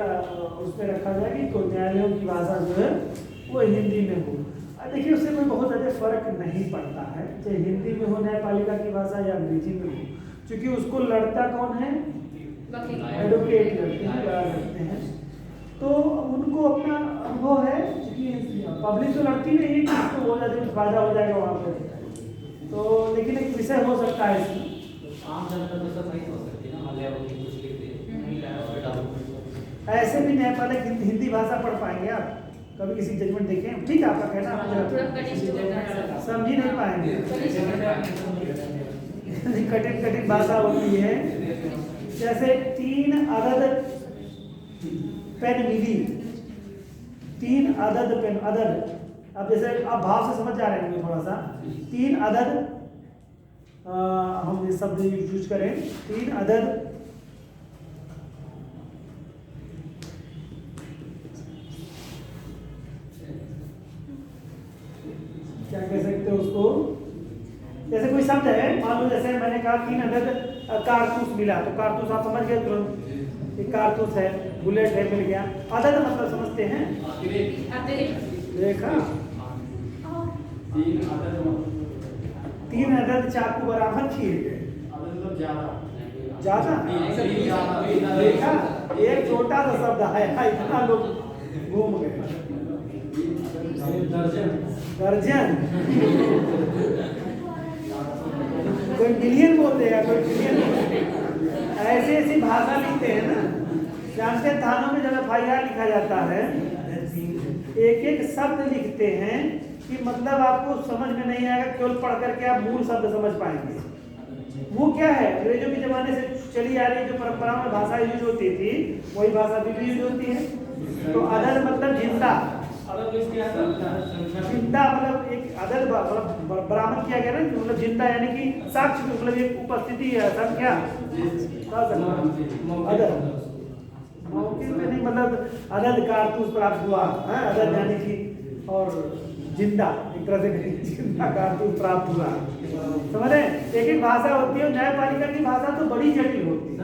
उस पर रखा जाए कि न्यायालयों की भाषा जो है वो हिंदी में हो। देखिए, उससे कोई बहुत ज़्यादा फर्क नहीं पड़ता है, चाहे हिंदी में हो न्यायपालिका की भाषा या अंग्रेजी में हो, क्योंकि उसको लड़ता कौन है, एडवोकेट लड़ते हैं। तो उनको अपना अनुभव है, क्योंकि पब्लिक तो लड़ती नहीं है कि इसको बहुत ज़्यादा फायदा हो जाएगा वहाँ पर, तो लेकिन एक विषय हो सकता है इसमें। आम जनता तो सब नहीं हो सकती ना, कुछ लिख दे ऐसे भी न्यायपालिक हिंदी भाषा पढ़ पाएंगे आप, कभी किसी जजमेंट देखें, ठीक है आपका कहना, समझ ही नहीं पाएंगे, कठिन भाषा होती है। जैसे 3 अदद पेन मिली, 3 अदद पेन, अदद, अब जैसे आप भाव से समझ जा रहे हैं थोड़ा सा, 3 अदद, हम ये शब्द यूज करें, 3 अदद क्या कह सकते हो उसको, जैसे कोई शब्द है, मान लो जैसे मैंने कहा 3 अदद कारतूस मिला, तो कारतूस आप समझ गए तुरंत, एक कारतूस है, बुलेट है, मिल गया। अदद मतलब समझते हैं, देखा, 3 अदद चाकू बरामद किए गए, ज्यादा देखा, एक छोटा सा शब्द है, इतना लोग घूम गए। दर्जन, कोई मिलियन बोल देगा, कोई बिलियन बोल देगा। ऐसी ऐसी भाषा लिखते हैं ना, जानते हैं थानों में जब FIR लिखा जाता है, एक एक शब्द लिखते हैं कि मतलब आपको समझ में नहीं आएगा, केवल पढ़ करके आप मूल शब्द समझ पाएंगे। वो क्या है, अंग्रेजों के जमाने से चली आ रही जो परंपरा में भाषा यूज होती थी, वही भाषा अभी भी यूज होती है। तो अदद मतलब जिंदा, जिंदा मतलब एक अदद मतलब बरामद किया गया ना, मतलब जिंदा यानी कि साक्ष्य मतलब एक उपस्थिति है, संख्या अदद मौके में नहीं, मतलब अदद कारतूस प्राप्त हुआ है, अदद यानी कि और जिंदा एक तरह से जिंदा कारतूस प्राप्त हुआ, समझ रहे हैं। एक एक भाषा होती है, न्यायपालिका की भाषा तो बड़ी जटिल होती है।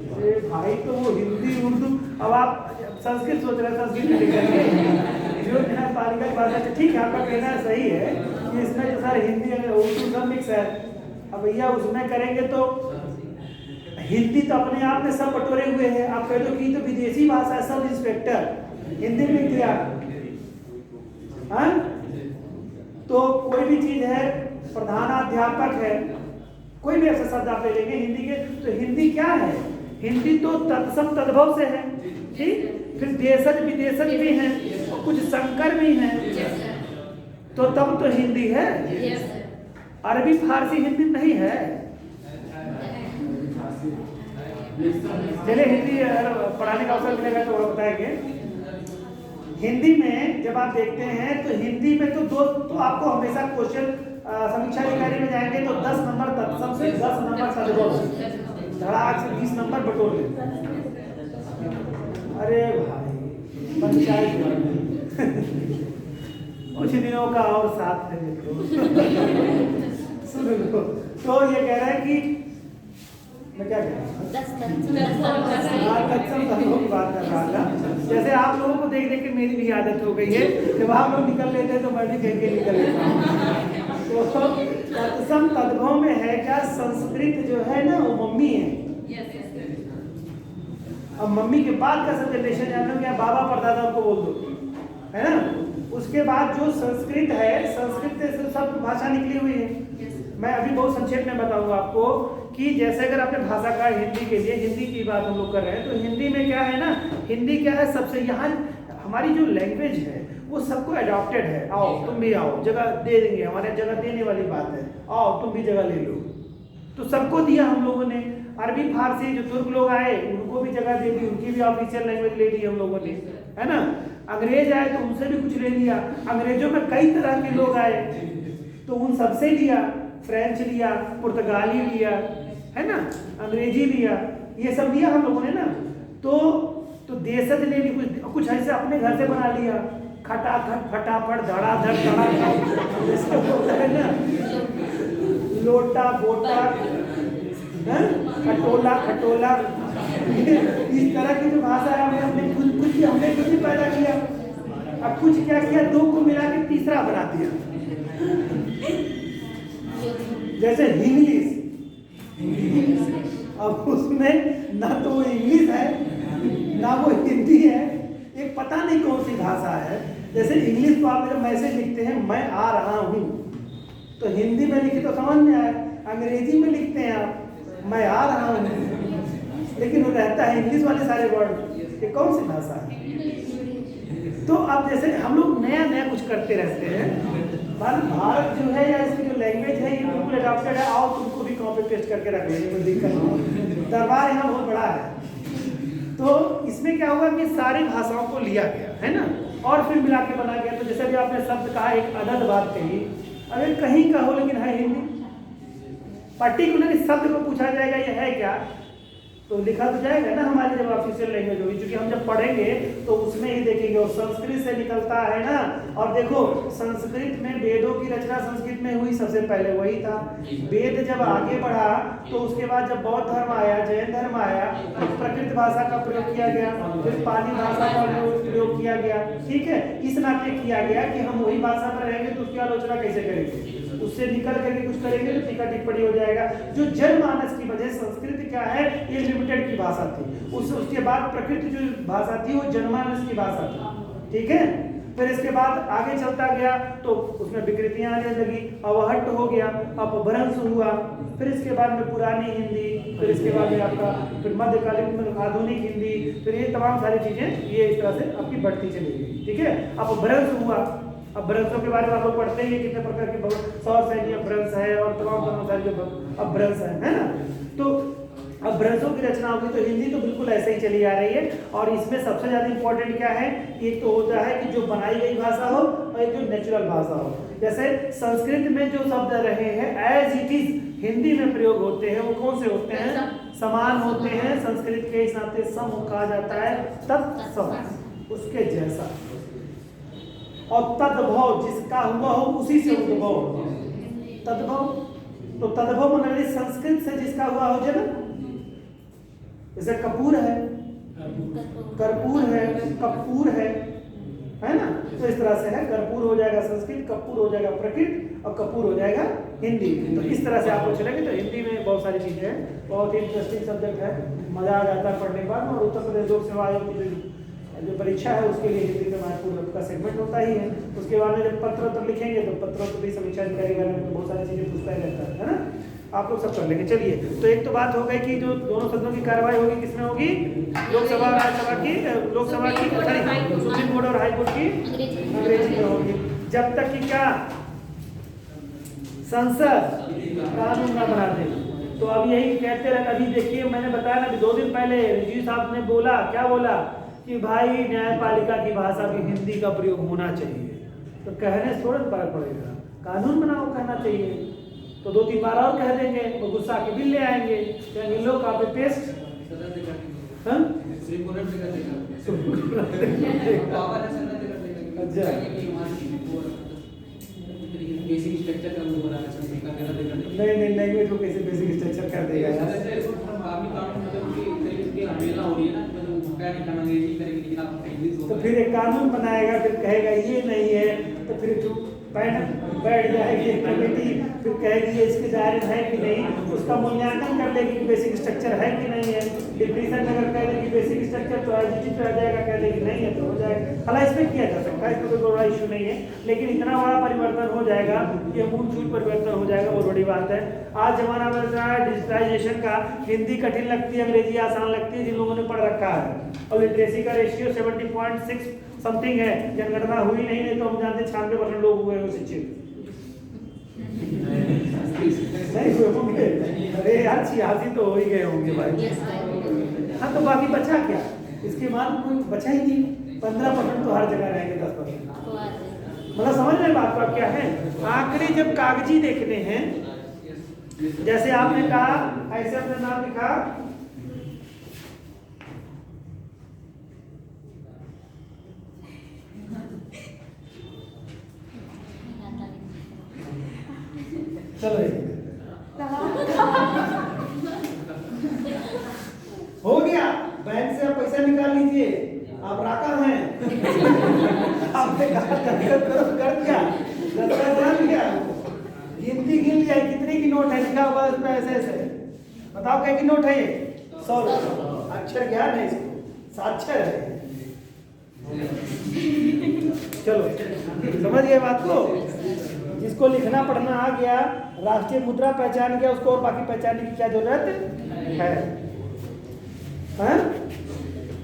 अरे भाई तो वो हिंदी उर्दू, अब आप संस्कृत सोच रहे हैं, संस्कृत में लिखेंगे जो न्यायपालिका की भाषा। ठीक है, आपका कहना सही है कि इसमें जो सर हिंदी उर्दू सब मिक्स है। अब भैया उसमें करेंगे तो हिंदी तो अपने आप में सब बटोरे हुए हैं। आप कह दो कि तो विदेशी भाषा है, सब इंस्पेक्टर हिंदी में लिख दिया, हाँ? तो कोई भी चीज है, प्रधानाध्यापक है, कोई भी ऐसा शब्द आप ले लेंगे हिंदी के, तो हिंदी क्या है? हिंदी तो तत्सम तद्भव से है, ठीक। फिर देशज विदेशज भी हैं और कुछ संकर भी हैं, तो तब तो हिंदी है। अरबी फारसी हिंदी नहीं है। चलिए हिंदी पढ़ाने का अवसर मिलेगा तो वो बताएंगे। हिंदी में जब आप देखते हैं तो हिंदी में तो आपको हमेशा क्वेश्चन समीक्षा अधिकारी में जाएंगे तो 10 नंबर तत्सम से 10 नंबर तद्भव से, धड़ाक से 20 नंबर बटोर लेते। अरे भाई पंचायत कुछ दिनों का और साथ है सुन लो। तो ये कह रहा है कि मैं क्या कह रहा हूँ, तत्सम तद्भव की बात कर रहा था। जैसे आप लोगों को देख देख के मेरी भी आदत हो गई है, जब आप लोग निकल लेते हैं तो मैं भी कह के निकल लेता हूँ। तो तत्सम तद्भव में है क्या, संस्कृत जो है ना वो मम्मी है। अब मम्मी के बाद का सब जनरेशन जान लो क्या, बाबा परदादा को बोल दो, है ना। उसके बाद जो संस्कृत है, संस्कृत से सब भाषा निकली हुई है। मैं अभी बहुत संक्षेप में बताऊंगा आपको कि जैसे अगर आपने भाषा का हिंदी के लिए, हिंदी की बात हम लोग कर रहे हैं, तो हिंदी में क्या है ना, हिंदी क्या है सबसे, यहाँ हमारी जो लैंग्वेज है वो सबको अडॉप्टेड है। आओ तुम भी आओ, जगह दे देंगे, हमारे जगह देने वाली बात है, आओ तुम भी जगह ले लो, तो सबको दिया हम लोगों ने। अरबी फारसी जो तुर्क लोग आए उनको भी जगह दे दी, उनकी भी ऑफिशियल लैंग्वेज ले ली हम लोगों ने, है ना। अंग्रेज आए तो उनसे भी कुछ ले लिया, अंग्रेजों में कई तरह के लोग आए तो उन सबसे लिया, फ्रेंच लिया, पुर्तगाली लिया, है ना, अंग्रेजी लिया, ये सब लिया हम लोगों ने ना। तो देशज ले ली, कुछ ऐसे अपने घर से बना लिया, खटाखट फटाफट धड़ाधड़ धड़ाधड़ है ना, लोटा बोटा, खटोला खटोला, इस तरह की जो भाषा है हमने अपने हमने कुछ भी पैदा किया। अब कुछ क्या किया, दो को मिला के तीसरा बना दिया, जैसे इंग्लिश। अब उसमें ना तो वो इंग्लिश है ना वो हिंदी है, एक पता नहीं कौन सी भाषा है। जैसे इंग्लिश को आप जब मैसेज लिखते हैं मैं आ रहा हूँ, तो हिंदी में लिखे तो समझ में आए, अंग्रेजी में लिखते हैं आप मैं आ रहा हूँ, लेकिन वो रहता है इंग्लिश वाले सारे वर्ड, ये कौन सी भाषा है। तो अब जैसे हम लोग नया नया कुछ करते रहते हैं। भारत जो है या इसकी जो लैंग्वेज है ये बिल्कुल अडॉप्टेड है। आओ तुमको भी कॉपी पेस्ट करके रख लेंगे, कोई दिक्कत नहीं, दरबार यहाँ बहुत बड़ा है। तो इसमें क्या हुआ कि सारी भाषाओं को लिया गया, है ना, और फिर मिला के बना गया। तो जैसे भी आपने शब्द कहा, एक अदद बात कही, अगर कहीं का हो लेकिन है हिंदी, पर्टिकुलर शब्द को पूछा जाएगा ये है क्या, तो लिखा तो जाएगा ना हमारी जब ऑफिशियल लैंग्वेज होगी, क्योंकि हम जब पढ़ेंगे तो उसमें ही देखेंगे, और संस्कृत से निकलता है ना। और देखो संस्कृत में वेदों की रचना संस्कृत में हुई, सबसे पहले वही था। वेद जब आगे बढ़ा तो उसके बाद जब बौद्ध धर्म आया, जैन धर्म आया, तो प्रकृत भाषा का प्रयोग किया गया, फिर पाली भाषा का प्रयोग किया गया, ठीक है। इस नाते किया गया कि हम वही भाषा पर रहेंगे तो उसकी आलोचना कैसे करेंगे, उससे निकल करके कुछ करेंगे तो टीका टिप्पणी हो जाएगा। जो जनमानस की वजह, संस्कृत क्या है, ये लिमिटेड की भाषा थी, उसके बाद प्रकृति जो भाषा थी वो जनमानस की भाषा थी, ठीक है। फिर इसके बाद आगे चलता गया तो उसमें विकृतियां आने लगी, अवहट्ट हो गया, अपभ्रंश हुआ, फिर इसके बाद में पुरानी हिंदी, फिर इसके बाद में आपका फिर मध्यकालीन में आधुनिक हिंदी, फिर ये तमाम सारी चीजें ये इस तरह से आपकी बढ़ती चली गई। ठीक है, अपभ्रंश हुआ। अपभ्रंशों के बारे में आप लोग पढ़ते ही कितने प्रकार के सौर सैन्य अपभ्रंश है और तमाम सारी जो अपभ्रंश है ना। तो अपभ्रंशों की रचना होगी तो हिंदी तो बिल्कुल ऐसे ही चली आ रही है। और इसमें सबसे ज्यादा इंपॉर्टेंट क्या है, एक तो होता है कि जो बनाई गई भाषा हो और एक जो नेचुरल भाषा हो। जैसे संस्कृत में जो शब्द रहे हैं एज इट इज हिंदी में प्रयोग होते हैं, वो कौन से होते हैं, समान होते हैं। संस्कृत के इस नाते सम कहा जाता है, तत्सम, उसके जैसा। और तद्भव, जिसका हुआ हो उसी से उद्भव, तद्भव। तो तद्भव मतलब संस्कृत से जिसका हुआ हो जन्म, जैसे कपूर है, कर्पूर है, कपूर है ना। तो इस तरह से है, कर्पूर हो जाएगा संस्कृत, कपूर हो जाएगा प्रकृत और कपूर हो जाएगा हिंदी। तो इस तरह से आपको चलेंगे। तो हिंदी में बहुत सारी चीजें हैं, बहुत ही इंटरेस्टिंग सब्जेक्ट है, मजा आ जाता है पढ़ने के बाद। और उत्तर प्रदेश लोक सेवा आयोग की जो परीक्षा है उसके लिए हिंदी का महत्वपूर्ण का सेगमेंट होता ही है। उसके बाद में जब पत्र लिखेंगे तो पत्रों की समीक्षा अधिकारी में बहुत सारी चीजें पूछता ही रहता है ना। आप लोग सब कर लेंगे। चलिए, तो एक तो बात हो गई कि जो दोनों सदनों की कार्रवाई होगी किसमें होगी, लोकसभा और राज्यसभा की, लोकसभा की सुप्रीम कोर्ट और हाई कोर्ट की अंग्रेजी में होगी। जब तक कि क्या संसद कानून ना बना दे। तो अब यही कहते रहे। अभी देखिए मैंने बताया ना, 2 दिन पहले रिजवी साहब ने बोला, क्या बोला कि भाई न्यायपालिका की भाषा भी हिंदी का प्रयोग होना चाहिए। तो कहने से थोड़ा फर्क पड़ेगा, कानून बनाओ कहना चाहिए। तो 2-3 बार और कह देंगे, वो गुस्सा के बिल ले आएंगे, इन लोग कॉपी पेस्ट बेसिक स्ट्रक्चर का नहीं लैंग्वेज को कैसे बेसिक स्ट्रक्चर कर देगा यार। तो फिर एक कानून बनाएगा, फिर कहेगा ये नहीं है, तो फिर जो बैठ जाएगी कमेटी, फिर कहेगी इसके दायरे में है कि नहीं, उसका मूल्यांकन कर लेगी कि बेसिक स्ट्रक्चर है कि नहीं है। डिफिनीशन अगर कह देगी बेसिक स्ट्रक्चर तो एग्जीक्यूटिव आ जाएगा, कह देगी नहीं है तो हो जाएगा। भला इसमें किया जा सकता है, इसमें कोई बड़ा इशू नहीं है। लेकिन इतना बड़ा परिवर्तन हो जाएगा, ये मूलचूल परिवर्तन हो जाएगा, बहुत बड़ी बात है। आज जमाना बदल रहा है डिजिटलाइजेशन का, हिंदी कठिन लगती है, अंग्रेजी आसान लगती है जिन लोगों ने पढ़ रखा है। और लिटरेसी का रेशियो 70.6 समथिंग है, जनगणना हुई नहीं तो हम जानते 96% लोग हुए हैं शिक्षित। नहीं हुए होंगे, अरे यार 86 तो हो ही गए होंगे भाई। हाँ, तो बाकी बचा क्या, इसके बाद कोई बचा ही नहीं। 15% तो हर जगह रहेंगे, 10%। मतलब समझ रहे बात का क्या है। आंकड़े जब कागजी देखने हैं, जैसे आपने कहा ऐसे अपना नाम लिखा, चलो हो गया। बैंक से आप पैसा निकाल लीजिए, आप राका हैं। आपने कहा कर दिया, जान लिया, गिनती गिन लिया कितने की नोट है, लिखा हुआ उस पर ऐसे ऐसे। बताओ क्या की नोट है ये, 100 रुपये। अक्षर ज्ञान है इसको, साक्षर है। चलो समझ गए बात को। जिसको लिखना पढ़ना आ गया, राष्ट्रीय मुद्रा पहचान गया, उसको और बाकी पहचानने की क्या जरूरत है?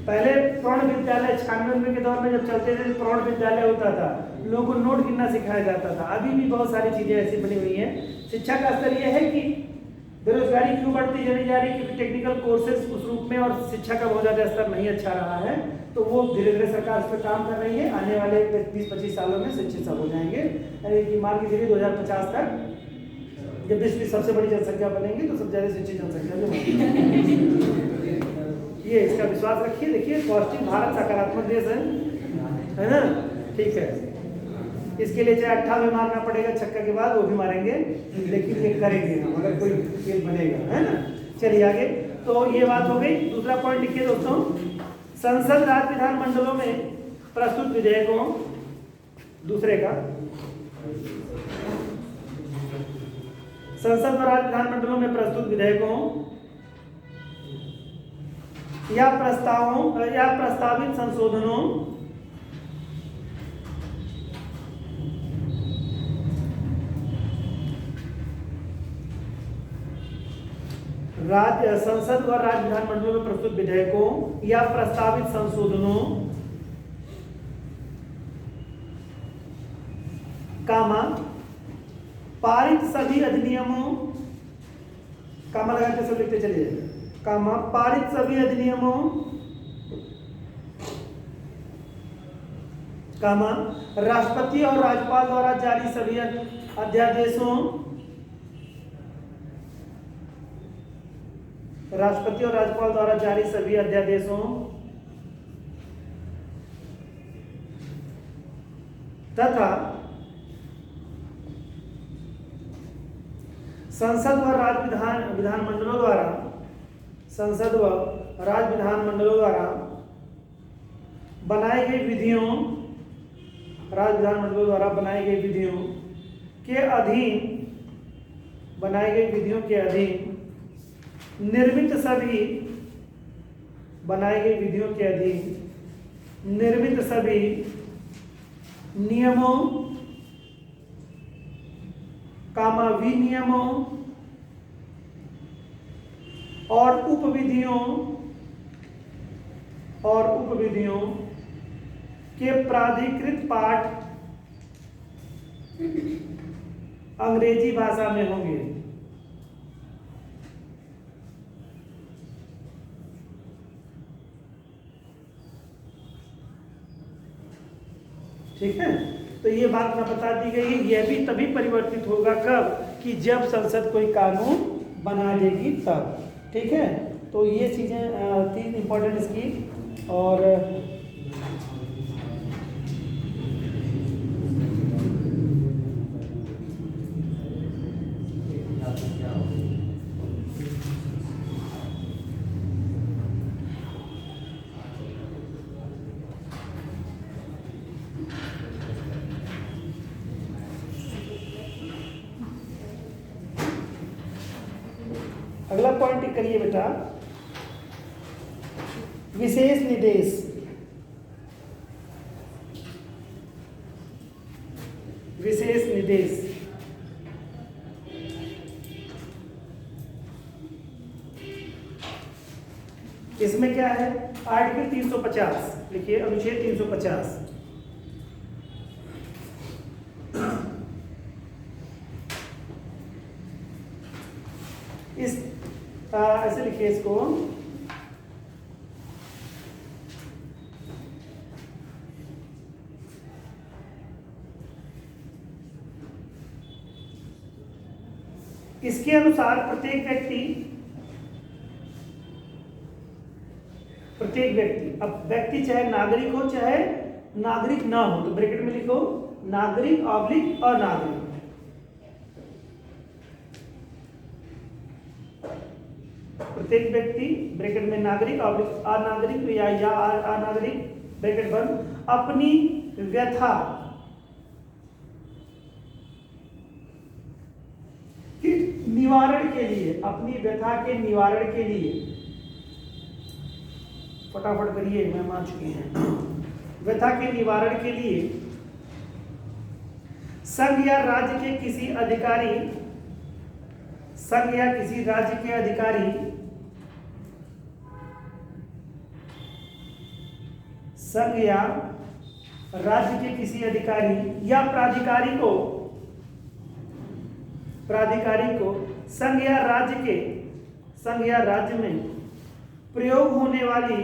पहले प्रौढ़ विद्यालय 96 के दौर में जब चलते थे, प्रौढ़ विद्यालय होता था, लोगों को नोट गिनना सिखाया जाता था। अभी भी बहुत सारी चीजें ऐसी बनी हुई हैं। शिक्षा का स्तर यह है कि बेरोजगारी क्यों बढ़ती चली जा रही है, क्योंकि टेक्निकल कोर्सेज उस रूप में और शिक्षा का बहुत ज्यादा स्तर नहीं अच्छा रहा है। तो वो धीरे धीरे सरकार इस पर काम कर रही है। आने वाले 20-25 सालों में शिक्षित सब हो जाएंगे। यानी कि मान लीजिए 2050 तक जब विश्व की सबसे बड़ी जनसंख्या बनेगी तो सबसे ज्यादा शिक्षित जनसंख्या जो ये इसका विश्वास रखिए। देखिए पॉजिटिव भारत सकारात्मक देश है ना, ठीक है। इसके लिए चाहे 18 में मारना पड़ेगा छक्का के बाद, वो भी मारेंगे, लेकिन ये करेंगे हम, अगर कोई खेल बनेगा, है ना। चलिए आगे। तो ये बात हो गई। दूसरा पॉइंट लिखिए दोस्तों, संसद राज्य विधानमंडलों में प्रस्तुत विधेयकों, दूसरे का, संसद और राज्य विधानमंडलों में प्रस्तुत विधेयकों या प्रस्तावित संशोधनों संसद व राज्य विधानमंडलों में प्रस्तुत विधेयकों या प्रस्तावित संशोधनों, कामा पारित सभी अधिनियमों, कामा लगा के सब लिखते चलिए, कामा पारित सभी अधिनियमों, कामा राष्ट्रपति और राज्यपाल द्वारा जारी सभी अध्यादेशों, राष्ट्रपति और राज्यपाल द्वारा जारी सभी अध्यादेशों तथा संसद व राज्य विधानमंडलों द्वारा, संसद व राज्य विधानमंडलों द्वारा बनाई गई विधियों, राज्य विधानमंडलों द्वारा बनाई गई विधियों के अधीन, बनाई गई विधियों के अधीन निर्मित सभी, बनाई गई विधियों के अधीन निर्मित सभी नियमों, कामा विनियमों और उपविधियों के प्राधिकृत पाठ अंग्रेजी भाषा में होंगे। ठीक है, तो ये बात मैं बता दी गई। यह भी तभी परिवर्तित होगा कब, कि जब संसद कोई कानून बना देगी तब। ठीक है, तो ये चीजें 3 इंपॉर्टेंट इसकी। और अगला पॉइंट टिक करिए बेटा, विशेष निर्देश। विशेष निर्देश इसमें क्या है? आर्टिकल 350 लिखिए, अनुच्छेद 350। इस ऐसे लिखिए इसको, इसके अनुसार प्रत्येक व्यक्ति, अब व्यक्ति चाहे नागरिक हो चाहे नागरिक ना हो, तो ब्रैकेट में लिखो नागरिक ऑब्लिक अनागरिक। प्रत्येक व्यक्ति ब्रैकेट में नागरिक ऑब्लिक अनागरिक या अनागरिक ब्रैकेट बंद अपनी व्यथा के निवारण के लिए, अपनी व्यथा के निवारण के लिए, फटाफट करिए मैम आ चुकी हैं, व्यथा के निवारण के लिए संघ या राज्य के किसी अधिकारी, संघ या किसी राज्य के अधिकारी, संघ या राज्य के किसी अधिकारी या प्राधिकारी को संघ या राज्य में प्रयोग होने वाली,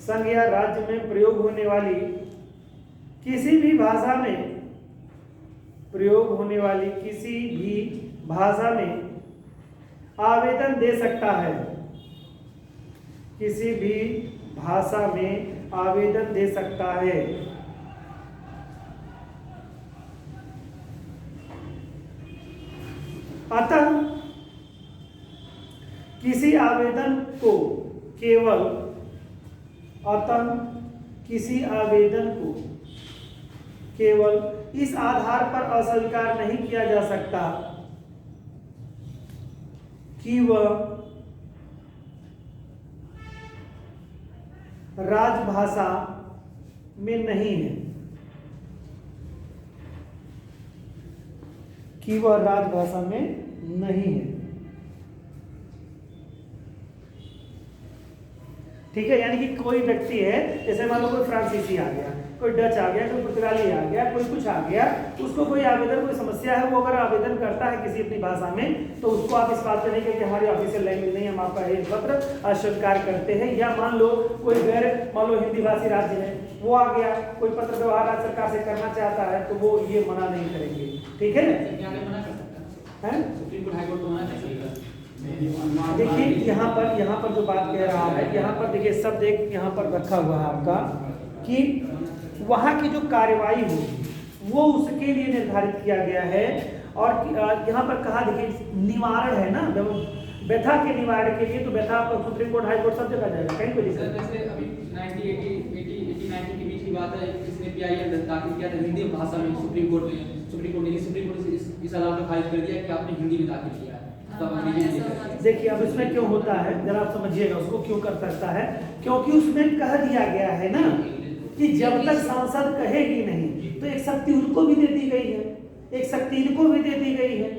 संघ या राज्य में प्रयोग होने वाली किसी भी भाषा में, प्रयोग होने वाली किसी भी भाषा में आवेदन दे सकता है, किसी भी भाषा में आवेदन दे सकता है। अतः किसी आवेदन को केवल, अतः किसी आवेदन को केवल इस आधार पर अस्वीकार नहीं किया जा सकता कि वह राजभाषा में नहीं है, कि वह राजभाषा में नहीं है। ठीक है, यानी कि कोई व्यक्ति है, जैसे मान लो कोई फ्रांसीसी आ गया, कोई डच आ गया, कोई पुर्तगाली आ गया, कोई कुछ आ गया, उसको कोई आवेदन, कोई समस्या है, वो अगर आवेदन करता है किसी अपनी भाषा में, तो उसको आप इस बात पे नहीं कहें कि हमारी ऑफिशियल लैंग्वेज नहीं, हम आपका एक पत्र अस्वीकार करते हैं। या मान लो कोई गैर, मान लो हिंदी भाषी राज्य है, वो आ गया, कोई पत्र व्यवहार राज्य सरकार से करना चाहता है, तो वो ये मना नहीं करेंगे। ठीक है, सुप्रीम कोर्ट हाई कोर्ट तो मना कर सकता है। देखिए यहाँ पर जो बात कह रहा है, यहाँ पर देखिए शब्द एक यहाँ पर रखा हुआ है आपका कि वहाँ की जो कार्यवाही होगी वो उसके लिए निर्धारित किया गया है। और यहाँ पर कहा देखिए निवारण है ना, व्यथा के निवारण के लिए, तो व्यथा आपका सुप्रीम कोर्ट हाई कोर्ट सब जगह जाएगा, कहीं कोई दिक्कत। जैसे अभी 1980 के बीच की बात है, इसने पीआईएल दाखिल किया था हिंदी भाषा में, सुप्रीम कोर्ट ने इस अदालत को खारिज कर दिया कि आपने हिंदी में दाखिल किया है। देखिए अब इसमें क्यों होता है, जरा आप समझिएगा उसको, क्यों कर सकता है, क्योंकि उसमें कह दिया गया है ना कि जब तक सांसद कहेगी नहीं, तो एक शक्ति उनको भी दे दी गई है, एक शक्ति इनको भी दे दी गई है।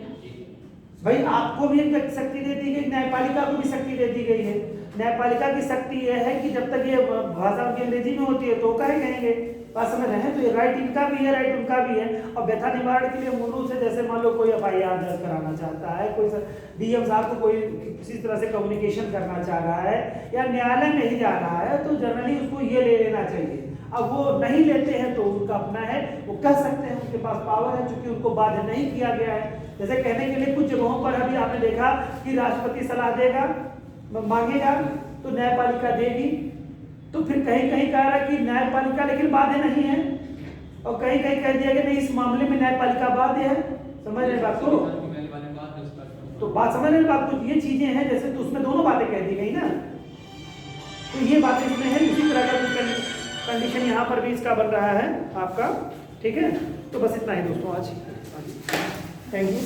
भाई आपको भी एक शक्ति दे दी गई, न्यायपालिका को भी शक्ति दे दी गई है। न्यायपालिका की शक्ति यह है कि जब तक ये भाषा उनकी अंग्रेजी में होती है तो कहेंगे, बात समझ रहे हैं। तो ये राइट इनका भी है, राइट उनका भी है। और व्यथा निवारण के लिए मूल रूप से, जैसे मान लो कोई FIR दर्ज कराना चाहता है, कोई DM साहब को कोई किसी तरह से कम्युनिकेशन करना चाह रहा है, या न्यायालय में ही जा रहा है, तो जनरली उसको ये ले लेना चाहिए। अब वो नहीं लेते हैं तो उनका अपना है, वो कह सकते हैं, उनके पास पावर है, चूंकि उनको बाध्य नहीं किया गया है। जैसे कहने के लिए कुछ जगहों पर अभी आपने देखा कि राष्ट्रपति सलाह देगा, मांगेगा तो न्यायपालिका देगी, तो फिर कहीं कहीं कह रहा है कि न्यायपालिका लेकिन बाध्य नहीं है, और कहीं कहीं कह दिया गया नहीं इस मामले में न्यायपालिका बाध्य है। समझ रहे बात को, तो बात समझ रहे बात को, ये चीजें हैं जैसे, तो उसमें दोनों बातें कह दी गई ना, तो ये बातें इसमें है। इसी तरह का कंडीशन यहाँ पर भी इसका बन रहा है आपका। ठीक है, तो बस इतना ही दोस्तों आज। Thank you.